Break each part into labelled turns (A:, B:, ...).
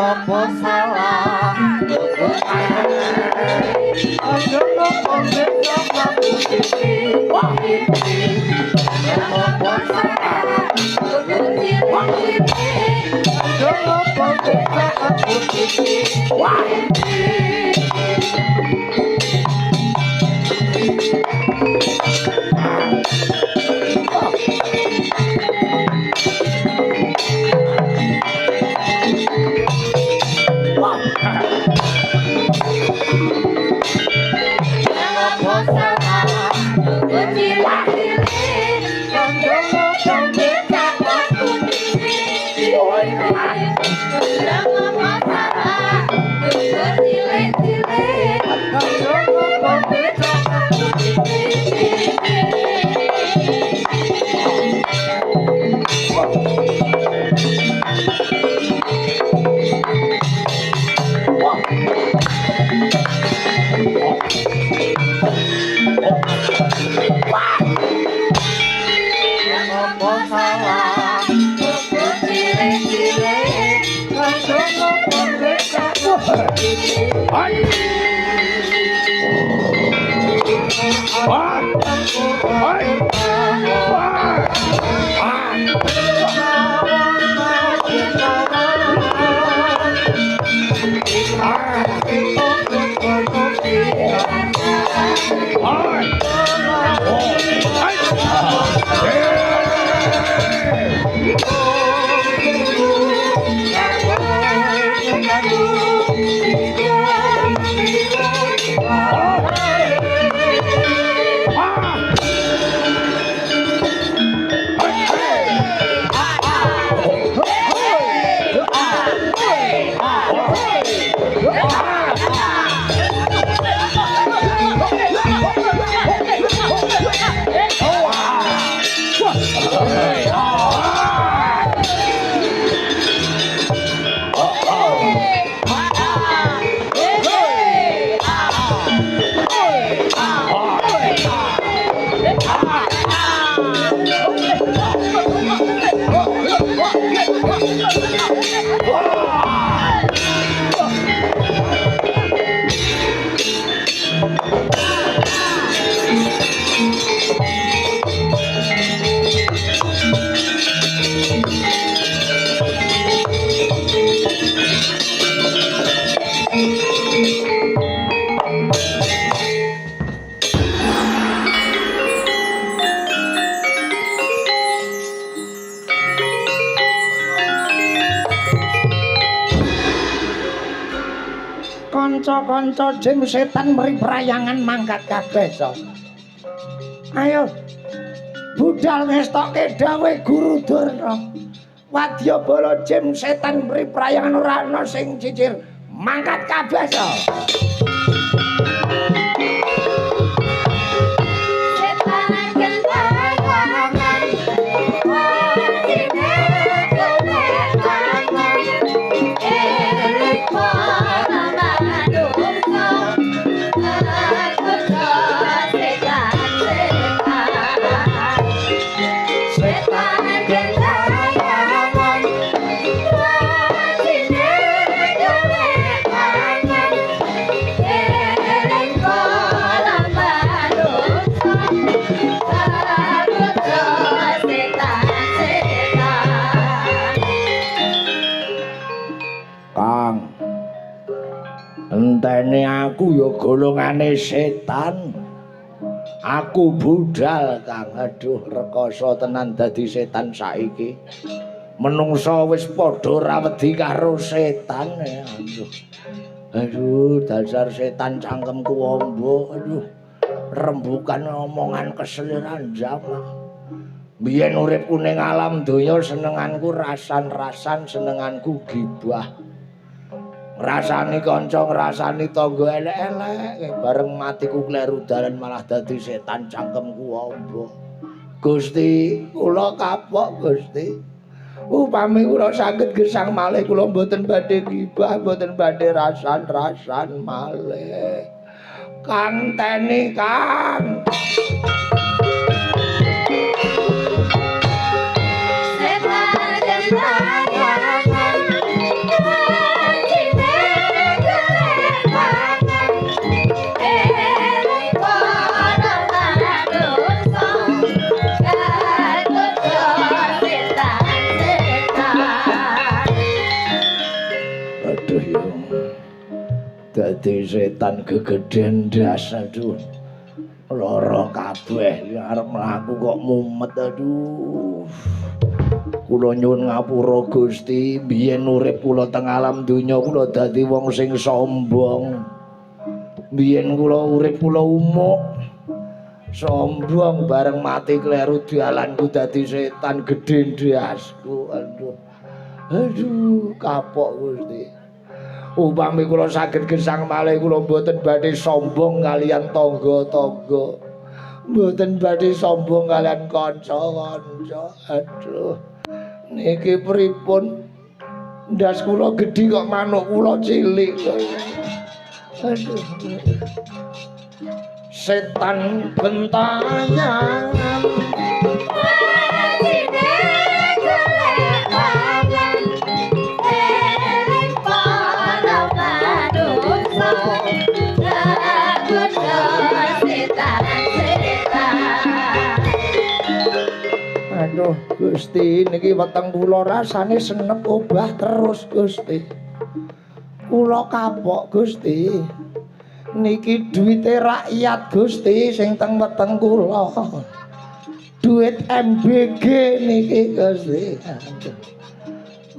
A: apa salah aja apa beda aku iki apa salah aja apa beda aku iki kanca-kanca jim setan mriprayangan mangkat kabeh so. Ayo budal ngestokke dawuh Guru Durna. Wadyabala jim setan mriprayangan ora ana sing cicir mangkat kabeh so. Entene aku ya golongane setan. Aku budal Kang. Aduh rekoso tenan dadi setan saiki. Menungsa wis padha ra wedi karo setan ya. Aduh dasar setan cangkemku ombo. Aduh rembukan omongan keseliran zaman. Biyen uripku ning alam donya senenganku rasan-rasan, senenganku gibah. Ngrasani kanca, ngrasani tangga elek-elek, bareng matiku kleru dalan malah dadi setan cangkemku ombo. Gusti, kula kapok Gusti. Upami kula saged gesang malih kula mboten badhe gibah, mboten badhe rasan-rasan malih. Kang teni Kang. Setan dadi setan gegeden ndas aduh. Lara kabeh arep mlaku kok mumet aduh. Kula nyuwun ngapura Gusti, biyen urip kula teng alam donya kula dadi wong sing sombong. Biyen kula urip kula umuk. Sombong bareng mati kleru dalanku dadi setan gedhe ndasku. Aduh. Aduh, kapok Gusti. Upami kula saged gesang malih kula mboten badhe sombong kalian tangga-tangga. Mboten badhe sombong kalian kanca-kanca. Aduh. Niki pripun? Ndas kula gedhi kok manuk kula cilik. Aduh. Setan bentayangan Aduh Gusti niki weteng kula rasane senep obah terus Gusti. Kula kapok Gusti. Niki duwite rakyat Gusti sing teng weteng kula. Duit MBG niki Gusti.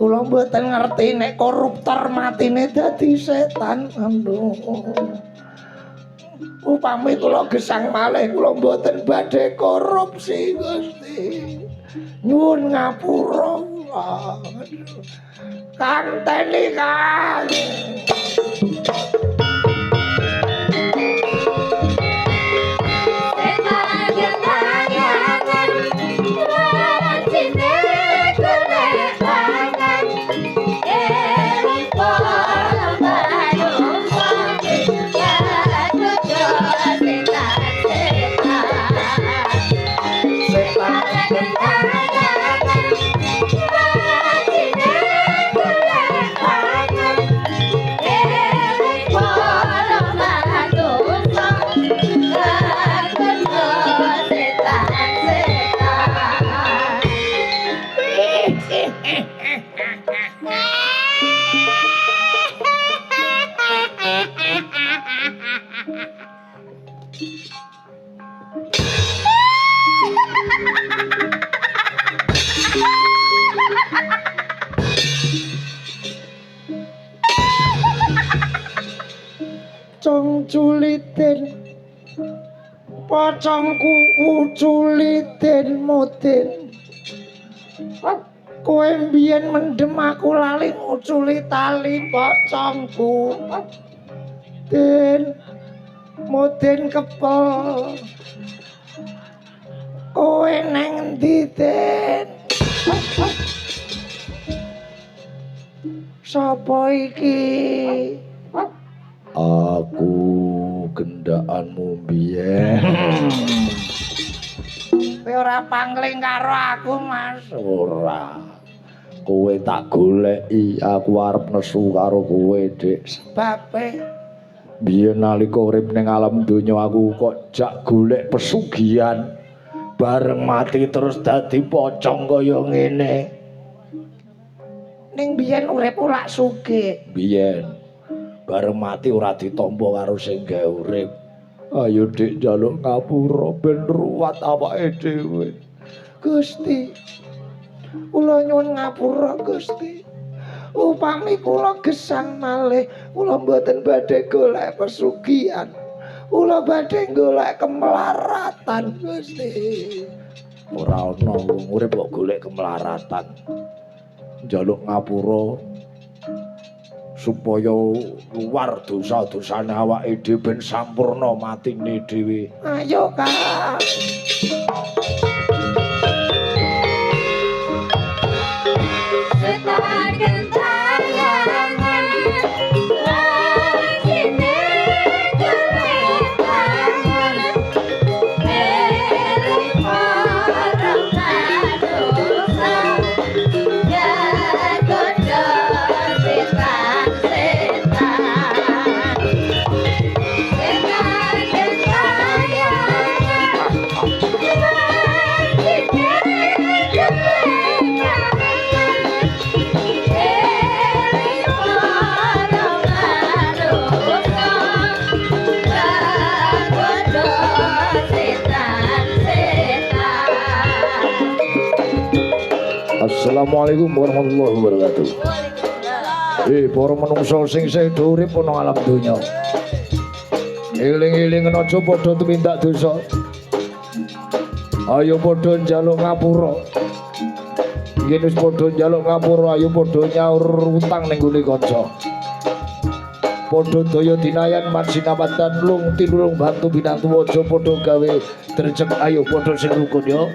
A: Kula mboten ngerti nek koruptor matine dadi setan. Aduh. Upami kula gesang malih kula mboten badhe korupsi Gusti. Nyuwun ngapura. Kanteni Kang. Cong culiten pocongku uculiten mudin kowe mbiyen mendem aku lali nguculi tali pocongku den mudin kepel kowe nang endi den sapa iki aku gendakanmu biyen. Kowe ora pangling karo aku, Mas. Ora. Kowe tak goleki, aku arep nesu karo kowe, Dik. Sebabe biyen nalika urip ning alam donya aku kok jak golek pesugihan. Bareng mati terus dadi pocong kaya ngene. Ning biyen uripku lak sugih. Biyen bareng mati ora ditampa karo sing gawe urip. Ayo Dik njaluk ngapura ben ruwat awake dhewe. Gusti. Kula nyuwun ngapura Gusti. Upami kula gesang malih, kula mboten badhe golek pesugihan. Kula badhe golek kemelaratan Gusti. Ora ana wong urip kok golek kemelaratan. Njaluk ngapura supaya luar dosa-dosane awake dhewe ben sampurna matine dhewe. Ayo Kang. Assalamualaikum warahmatullahi wabarakatuh. Para manungsa sing sedo urip ana alam donya. Eling-eling aja padha tumindak dosa. Ayo padha njaluk ngapura. Yen wis padha njaluk ngapura, ayo padha nyaur utang ning gone kanca. Padha daya dinayan mansinapatan lung tinulung bantu binantu aja padha gawe drecek. Ayo padha sing rukun ya.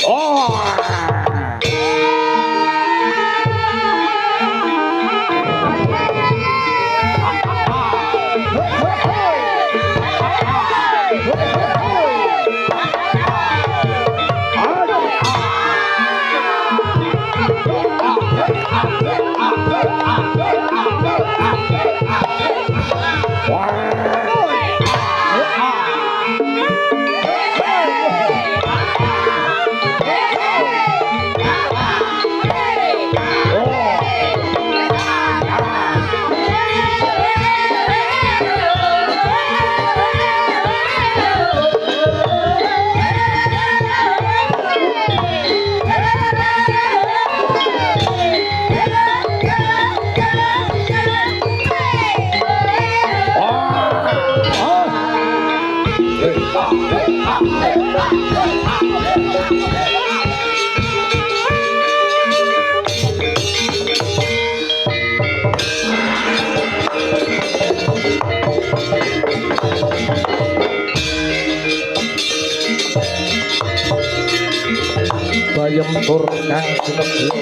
A: Oh! Bayem tur kang sinebut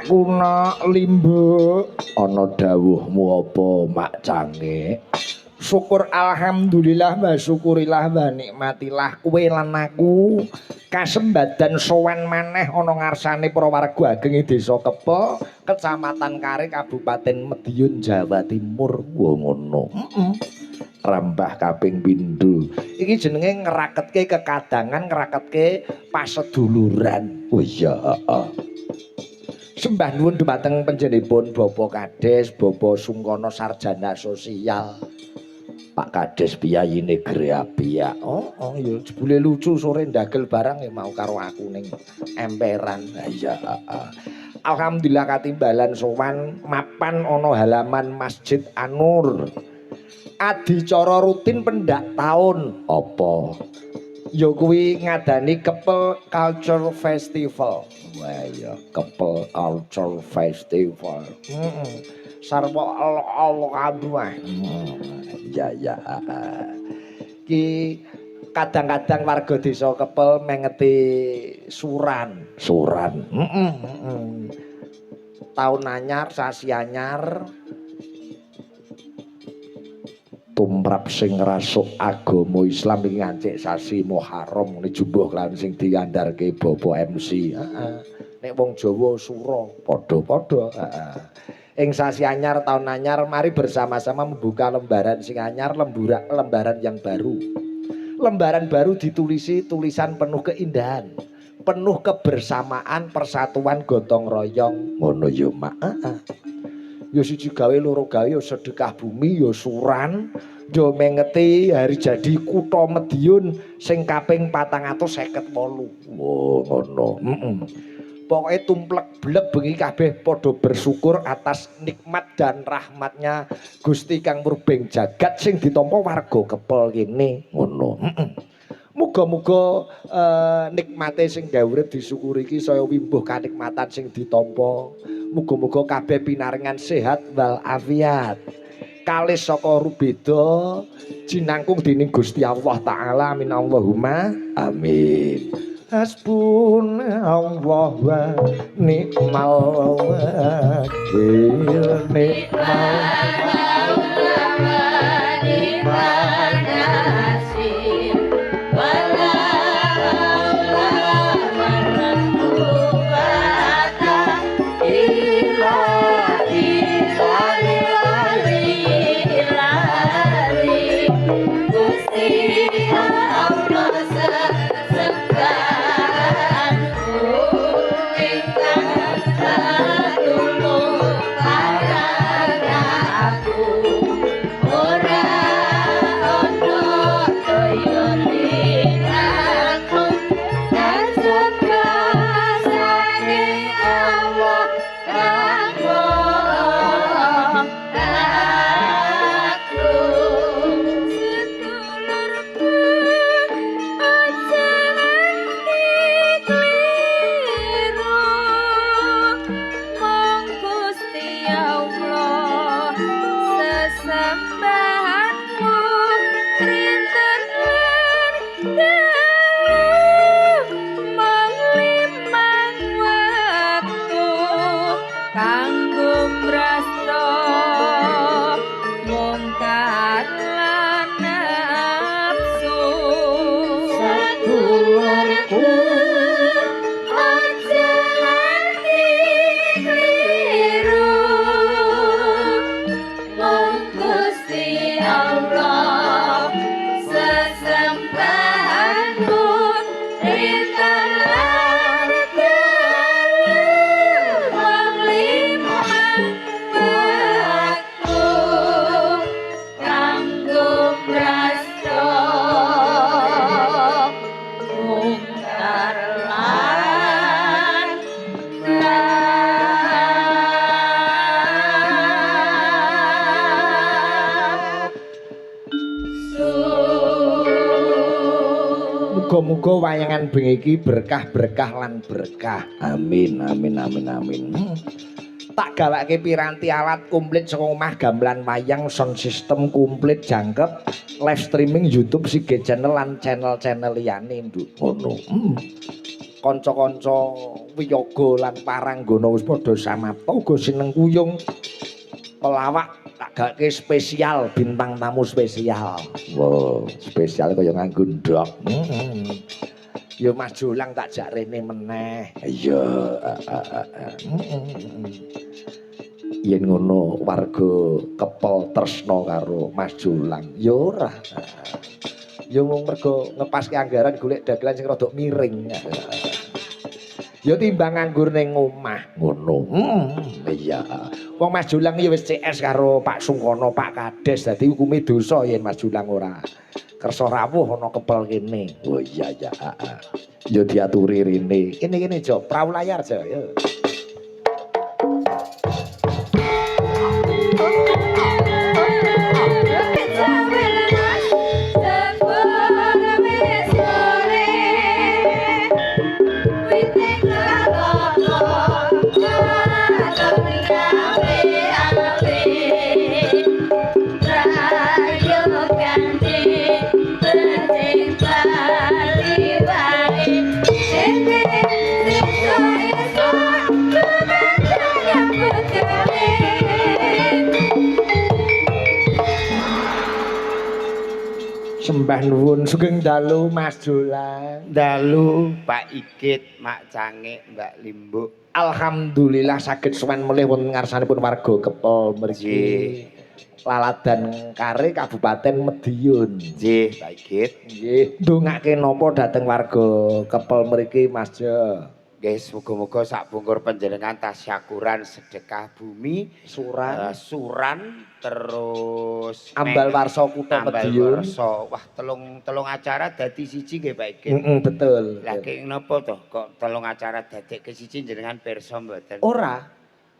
A: Kuna limbo ana dawuhmu apa mak cange syukur alhamdulillah wa syukurilah wa nikmatilah kowe lan aku kasembadan sowan maneh ana ngarsane para warga ageng desa Kepo Kecamatan Kare Kabupaten Madiun Jawa Timur ngono rambah kaping pindho iki jenenge ngeraketke kekadangan ngeraketke paseduluran oh iya sembah nuwun dhumateng panjenenganipun Bapak Kades, Bapak Sungkono Sarjana Sosial. Pak Kades piyayine Greapia. Oh ya jebule lucu sore ndagel barang ya mau karo aku ning emperan. Iya. Alhamdulillah katimbalan sowan mapan ana halaman Masjid Anur. Adicara rutin pendak taun apa? Ya kuwi ngadani Kepel Culture Festival. Wah ya Kepel Culture Festival. Sarwa Allah kabeh. Ya. Ki kadang-kadang warga desa Kepel mengeti suran. Tahun anyar, sasi anyar tumrap sing ngrasuk agama Islam iki ngancik sasi Muharram ngene jumbuh lan sing diandharke Bapak MC. Nek wong Jawa sura padha-padha. Ing sasi anyar tahun anyar mari bersama-sama membuka lembaran sing anyar, lembaran yang baru. Lembaran baru ditulisi tulisan penuh keindahan, penuh kebersamaan, persatuan, gotong royong. Ngono ya, Mak. Ya siji gawe loro gawe ya sedekah bumi ya suran ya mengeti hari jadi Kutha Madiun sing kaping 458. Oh ngono. Pokoke tumplek blek bengi kabeh padha bersyukur atas nikmat dan rahmatnya Gusti Kang Murbeng Jagat sing ditampa warga Kepel kene ngono. Muga-muga nikmate sing gawe urip disyukuri iki saya wimbuh kanikmatan sing ditampa. Muga-muga kabeh pinaringan sehat wal afiat. Kalih saka rubeda jinangkung dening Gusti Allah taala amin Allahumma amin. Hasbunallah wa ni'mal wakil
B: sesembahanmu rinten lan manglimang wektu kanggo mrasta mungkar lan nafsu
A: sedulurku
B: aja nganti kliru mung Gusti Allah sesembahanmu rinten lan manglimang wektu kanggo mrasta mungkar lan
A: muga-muga wayangan bengi iki berkah-berkah lan berkah. Amin amin amin amin. Tak gawake piranti alat komplit saka omah gamelan wayang sound system komplit jangkep live streaming YouTube Sige channel lan channel-channel liyane nduk ngono. Kanca-kanca wiyaga lan paranggana wis padha samapta uga seneng kuyung pelawak tak gawake spesial bintang tamu spesial. Wow, spesial kaya nganggo ndok. Ya Mas Jolang tak jak rene meneh. Iya. Yen ngono warga kepel tresna karo Mas Jolang. Ya ora. Ya mung mergo ngepaske anggaran golek dagelan sing rada miring. Ya timbang nganggur ning omah ngono. Iya. Wong Mas Jolang ya wis CS karo Pak Sungkono, Pak Kades dadi hukume dosa yen Mas Jolang ora kersa rawuh ana kepel kene. Oh iya ya. Ya diaturi rene. Kene Jo, prau layar Jo. Ya. Sembah nuwun sugeng dalu Mas Jolang.
C: Dalu Pak Ikit, Mak Cangik, Mbak Limbuk.
A: Alhamdulillah saged sowan melih wonten ngarsanipun warga Kepel mriki. Laladan Kare Kabupaten Madiun.
C: Nggih, Pak Ikit.
A: Nggih, ndongake napa dhateng warga Kepel mriki Mas Jo?
C: Nggih, muga-muga sak bungkur panjenengan tasyakuran sedekah bumi, suran terus
A: ambal warsa kutha Madiun.
C: Wah, telung acara dadi siji nggih Pak Ikit.
A: Betul.
C: Lah kenging napa to kok telung acara dadekke siji jenengan pirsa mboten?
A: Ora.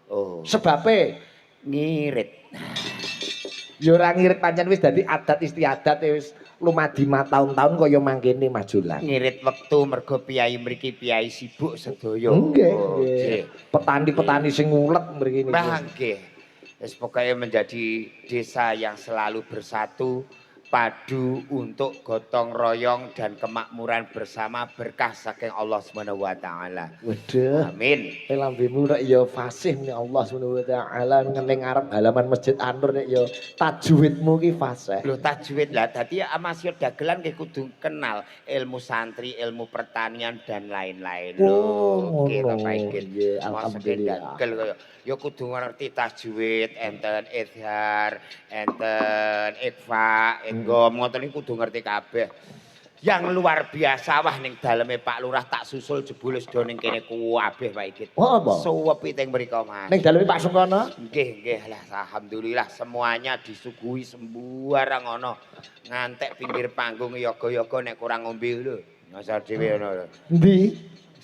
C: Oh.
A: Sebabe
C: ngirit.
A: Ya ora ngirit pancen wis dadi adat istiadat wis lumadi tahun-tahun kaya mangkene Mas Jolang.
C: Ngirit wektu mergo piyai mriki piyai sibuk sedaya.
A: Nggih. Petani-petani sing ngulet mriki niku.
C: Mbah nggih. Wis pokoke menjadi desa yang selalu bersatu, padu untuk gotong royong dan kemakmuran bersama berkah saking Allah Subhanahu wa taala.
A: Waduh.
C: Amin.
A: Lambemu nek ya fasih nek Allah Subhanahu wa taala ning ngarep halaman Masjid Anur nek ya tajwidmu ki fasih.
C: Lho tajwid lah dadi amatir dagelan nggih kudu kenal ilmu santri, ilmu pertanian dan lain-lain.
A: Oh,
C: Nggih
A: ngono.
C: Pak Ikit.
A: Nggih, alhamdulillah.
C: Dagel kaya ya kudu ngerti tajwid, enten idhar, enten ikhfa, engom ngoten niku kudu ngerti kabeh. Yang luar biasa wah ning daleme Pak Lurah tak susul jebul sedo ning kene kabeh Pak Ikit.
A: Oh apa?
C: Suwepi teng mriko Mas.
A: Ning daleme Pak Sungkono?
C: Nggih lah alhamdulillah semuanya disuguhi sembarang ana. Ngantek pinggir panggung yoga-yoga nek kurang ngombe lho. Nyasar dhewe ngono.
A: Ndi?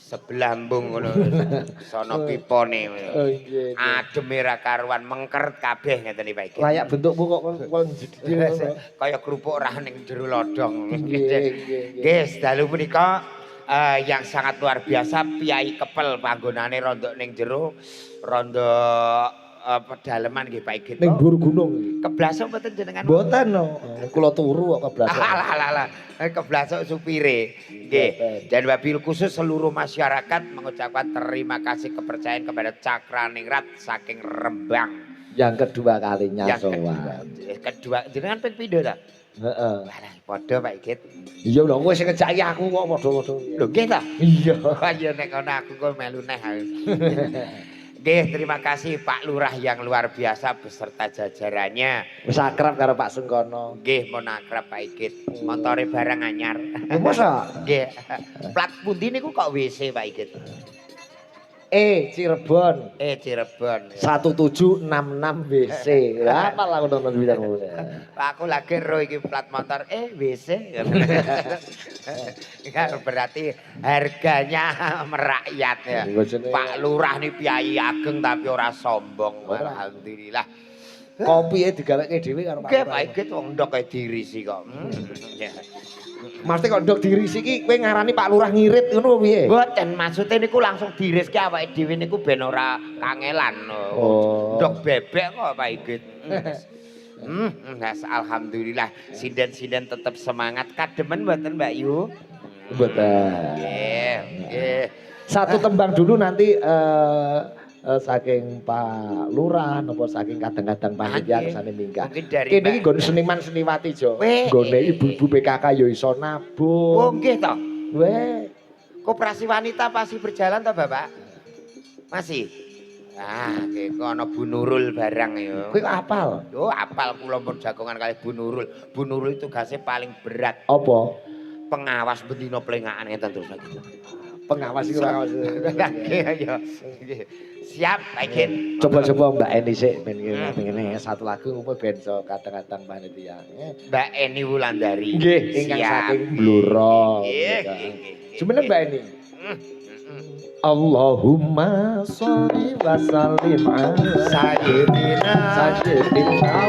C: Sebelah mbung ngono. Sono pipone.
A: Oh nggih.
C: Ademe ra karuan mengkeret kabeh ngeten iki Pak Ikit.
A: Layak bentukmu kok kon jedhe.
C: Kaya kerupuk rah ning jero lodong.
A: Nggih.
C: Nggih, dalu punika yang sangat luar biasa piyai kepel panggonane rondo ning jero rondo pedalaman nggih Pak Igit.
A: Ning dhuwur gunung iki.
C: Keblasok mboten jenengan?
A: Mboten no. Kula turu kok keblasok.
C: Alah. Keblasok supire. Nggih. Dan wabil khusus seluruh masyarakat mengucapkan terima kasih kepercayaan kepada Cakraningrat saking Rembang.
A: Yang kedua kalinya sowan.
C: Kedua jenengan ping pindho ta?
A: Heeh.
C: Walah padha Pak Igit.
A: Iya lho kowe sing ngejaki aku kok padha-padha.
C: Lho nggih ta?
A: Iya.
C: Ya nek ngono aku kok melu neh. Nggih, terima kasih Pak Lurah yang luar biasa beserta jajarannya.
A: Wis akrab karo Pak Sungkono.
C: Nggih, mon akrab Pak Igit. Motore barang anyar.
A: Masa?
C: Nggih. Plat pundi niku kok WC Pak Igit?
A: Cirebon.
C: Cirebon.
A: 1766 WC. Lah apa lah nonton bidang ngono.
C: Aku lagi ro iki plat motor WC. Berarti harganya merakyat ya. Pak Lurah nih piyai ageng tapi ora sombong. Alhamdulillah.
A: Kopine digaweke dhewe karo Pak.
C: Nggih, Pak Igit wong ndok dirisi kok.
A: Mesti kok ndok dirisi iki kowe ngarani Pak Lurah ngirit ngono piye?
C: Mboten, maksude niku langsung diriske awake dhewe niku ben ora kangelan. Ndok bebek kok Pak Igit. Alhamdulillah sinden-sinden tetap semangat. Kademen mboten Mbak Yu?
A: Mboten.
C: Nggih.
A: Satu tembang dulu nanti saking Pak Lurah napa saking kadang-kadang panitia kesane minggah. Kene iki nggon seniman seniwati Jo. Nggone ibu-ibu PKK ya iso nabung.
C: Oh nggih to.
A: Weh,
C: koperasi wanita pasti berjalan toh Bapak? Masih. Nggih kono Bu Nurul barang ya.
A: Kowe kok apal?
C: Yo apal kula pun jagongan kali Bu Nurul. Bu Nurul itu tugasnya paling berat.
A: Apa?
C: Pengawas bendina plengakan ngeten terus lagi.
A: Pengawas iki ora ngawas.
C: Nggih. Siap, Pak Igit.
A: Coba-coba Mbak Eni sik ben ngene satu lagu ngumpul ben so kadang-kadang panitia.
C: Mbak Eni Wulandari.
A: Nggih, ingkang saking Blora. Jumeneng Mbak Eni. Allahumma sholli wa sallim ala sayyidina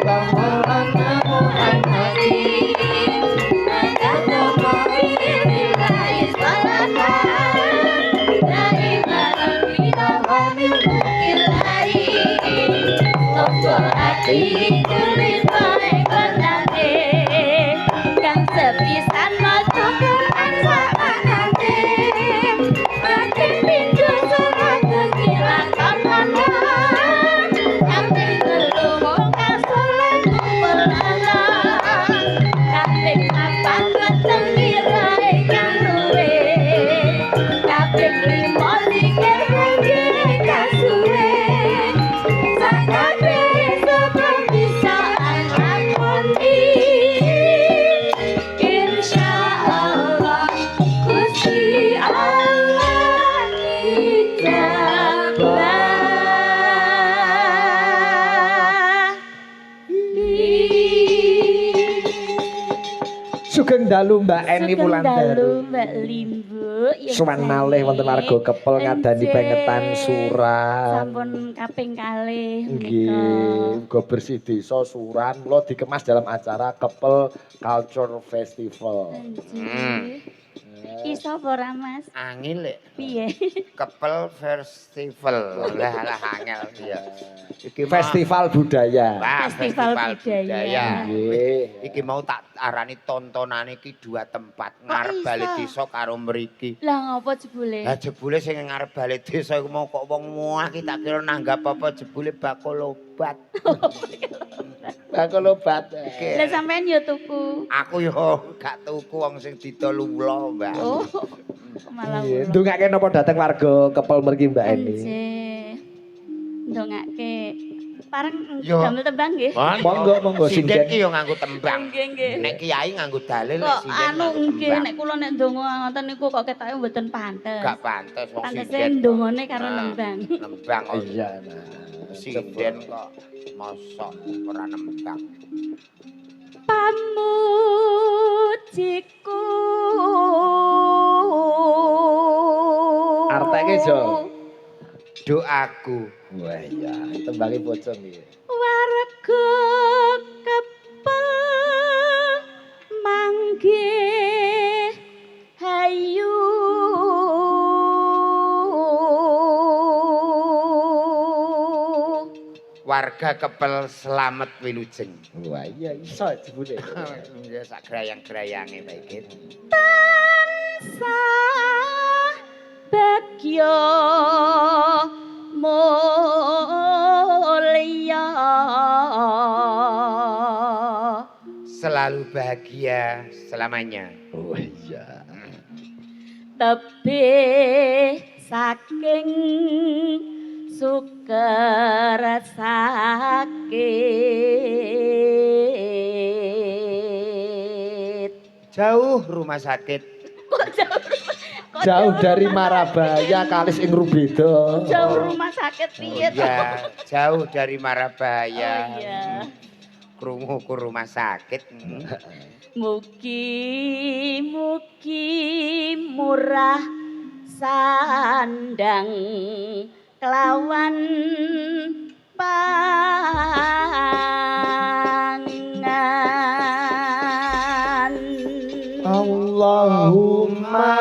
A: wa maulana Muhammadin.
B: Kang sepisan maca Quran samanate makin pintu surat kekilan kamana kang telu wong kasolan kupelana kaping papat weteng wirai kang luwe kaping lima dikir kangge kasuwe sakabe sebab bisa lakoni insyaallah Gusti Allah
A: Sugeng dalu Mbak Eni Wulandari.
B: Mbak Limbu
A: Suwan malih wonten warga Kepel ngadani pengetan suran.
B: sampun kaping kalih
A: Nggih, uga bersih desa suran kula dikemas dalam acara Kepel Culture Festival.
B: Iso apa ora Mas?
C: Angin lek
B: Piye?
C: Kepel Festival. Lah angel ya. Iki
A: Festival budaya.
B: Festival budaya.
A: Nggih.
C: Iki mau tak arani tontonane iki dua tempat ngarep bali desa karo mriki.
B: Lah ngopo jebule?
C: Lah jebule sing ngarep bali desa iku mau kok wong muah ki tak kira nanggap apa jebule bakul obat.
A: Bakul obat.
B: Lah sampean yo tuku.
C: Aku yo gak tuku wong sing didol ula, Mbak.
B: Oh. Malah
A: Nggih, ndongake napa dateng warga Kepel mriki Mbak Eni?
B: Nggih. Ndongake pareng
C: Yo.
B: damel tembang nggih.
A: Monggo
C: Sinden
A: sinden.
C: ki yo nganggo tembang.
B: Nggih, nggih.
C: Nek kiai nganggo dalil nek
B: Kok
C: sinden
B: anu
C: nganggo
B: nggih
C: tembang.
B: nek kula nek ndonga ngoten niku kok ketoke mboten pantes.
C: Gak pantes wong
B: Pantese
C: sinden.
B: ndongane karo
C: Nah,
B: nembang.
C: Nembang kok.
A: Iya, nah.
C: Sinden kok mosok ora nembang.
B: Pamujiku
A: Arteke Jo.
C: Doaku.
A: Wah iya, tembange pocong iki.
B: warga Kepel manggih hayu
C: warga Kepel Slamet Wilujeng.
A: Wah iya iso jebule.
C: Ya sak grayang-grayange Pak Igit.
B: Tansah bagya mulya
C: Selalu bahagia selamanya.
A: Oh iya.
B: tebih saking suker sakit.
C: Jauh rumah sakit.
B: Kok jauh? Kok
A: Jauh dari Marabaya kalis ing Rubeda.
B: jauh rumah sakit piye to?
C: Ya, jauh dari
B: Oh
C: Marabaya.
B: iya.
C: Krungu ku rumah sakit.
B: Mugi murah sandang kelawan pangan.
A: Allahumma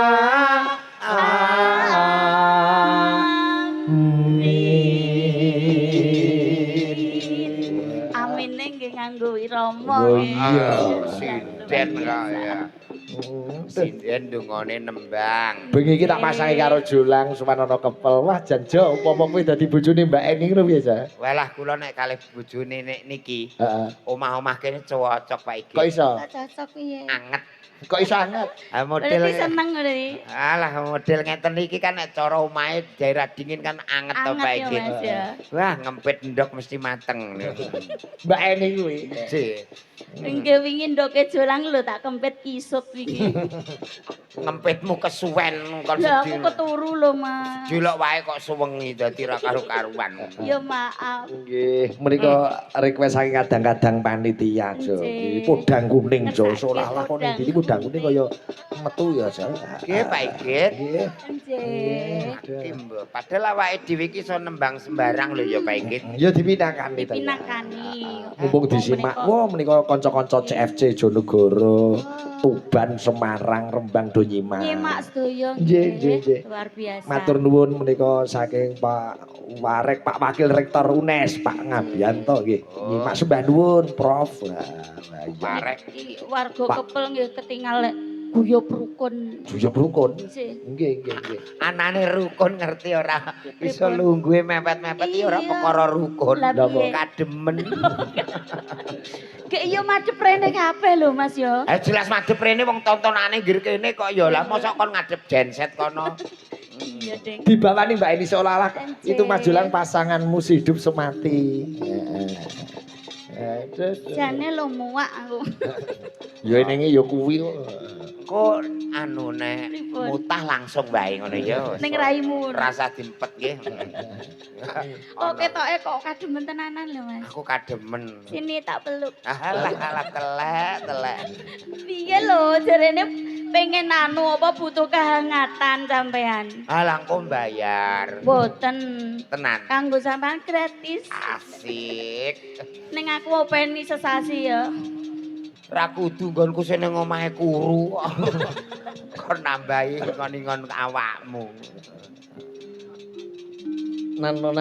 A: amin.
B: Amine nggih nganggo wirama.
A: Oh
B: nggih.
A: iya.
C: Sinden kok ya. Sinden dungane nembang.
A: Bengi iki tak pasangi karo Jolang Suwanana Kepel. Wah janjo upama kowe dadi bojone Mbak Eni ngono piye, Jas?
C: Walah kula nek kalih bojone nek niki
A: Heeh.
C: omah-omah kene cocok Pak Iki.
A: Kok iso?
B: Kok cocok piye?
C: Anget.
A: Kok iso anget?
C: Ah
B: Berarti
C: model
B: seneng berarti.
C: Alah model ngeten iki kan nek cara omahe daerah dingin kan anget to Pak
B: Anget
C: Iki.
B: ya Mas ya.
C: Wah ngempit ndok mesti mateng.
A: Mbak Eni kuwi.
C: Sih.
B: Nggih wingi ndoke Jolang lho tak kempit kisut wingi.
C: Ngempitmu kesuwen kon
B: Lah aku
C: sedih.
B: keturu lho Mas.
C: Julok wae kok suwengi dadi ra karo-karuan.
B: Ya maaf.
A: Nggih, menika request saking kadang-kadang panitia Jo.
B: Nggih.
A: Iki podang kuning Jo,
B: Ngesake
A: seolah-olah kok ning
B: podang.
A: ndi podang kuning kaya metu ya, Jo.
C: Nggih Pak Igit.
A: Nggih.
B: Nggih.
C: Imbo, padahal awake dhewe iki iso nembang sembarang lho ya Pak Igit.
A: Ya dipinakani to.
B: Dipinakani.
A: Mumpung disimak, wah menika kanca-kanca CFC Jonegoro, Tuban, Semarang, Rembang do nyimak.
B: Nyimak sedaya
A: Nggih, nggih, nggih.
B: luar biasa.
A: Matur nuwun menika saking Pak Warek, Pak Wakil Rektor UNES, Pak Ngabianto nggih. Nyimak sembah nuwun Prof. Wah, iya.
C: Marek.
B: Iki warga
A: Pak.
B: Kepel nggih ketinggal guyub rukun.
A: Juyub rukun.
B: Sih.
A: Nggih, nggih, nggih.
C: Anane rukun ngerti ora? Iso lungguhe mepet-mepet iki ora
B: Iya.
C: perkara rukun.
B: Lah piye?
C: Kademen.
B: Gek iya madhep rene kabeh lho Mas ya.
C: Jelas madhep rene wong tontonane nggir kene kok ya lah mosok kon ngadep genset kono.
B: Iya, Deng.
A: Dibawani Mbak ini seolah-olah
B: Anjir.
A: itu majulang pasanganmu hidup semati. Aduh.
B: Jane lho muak aku.
A: Ya ini ya kuwi kok.
C: Kok anu nek
B: Pripun?
C: mutah langsung bae ngono ya.
B: Ning raimu.
C: Rasa dimpet nggih.
B: Kok ketoke kok kademen tenanan lho Mas.
C: Aku kademen.
B: Sini tak peluk.
C: Alah telek.
B: Piye lho jarene pengen anu apa butuh kehangatan sampean.
C: Alah engko bayar.
B: Boten.
C: Tenan.
B: Kanggo sampean gratis.
C: Asik.
B: Ning aku openi sesasi ya.
C: Ra kudu nggonku sing ning omahe kuru. Kon nambahi ngon-ngon awakmu.
A: Nano.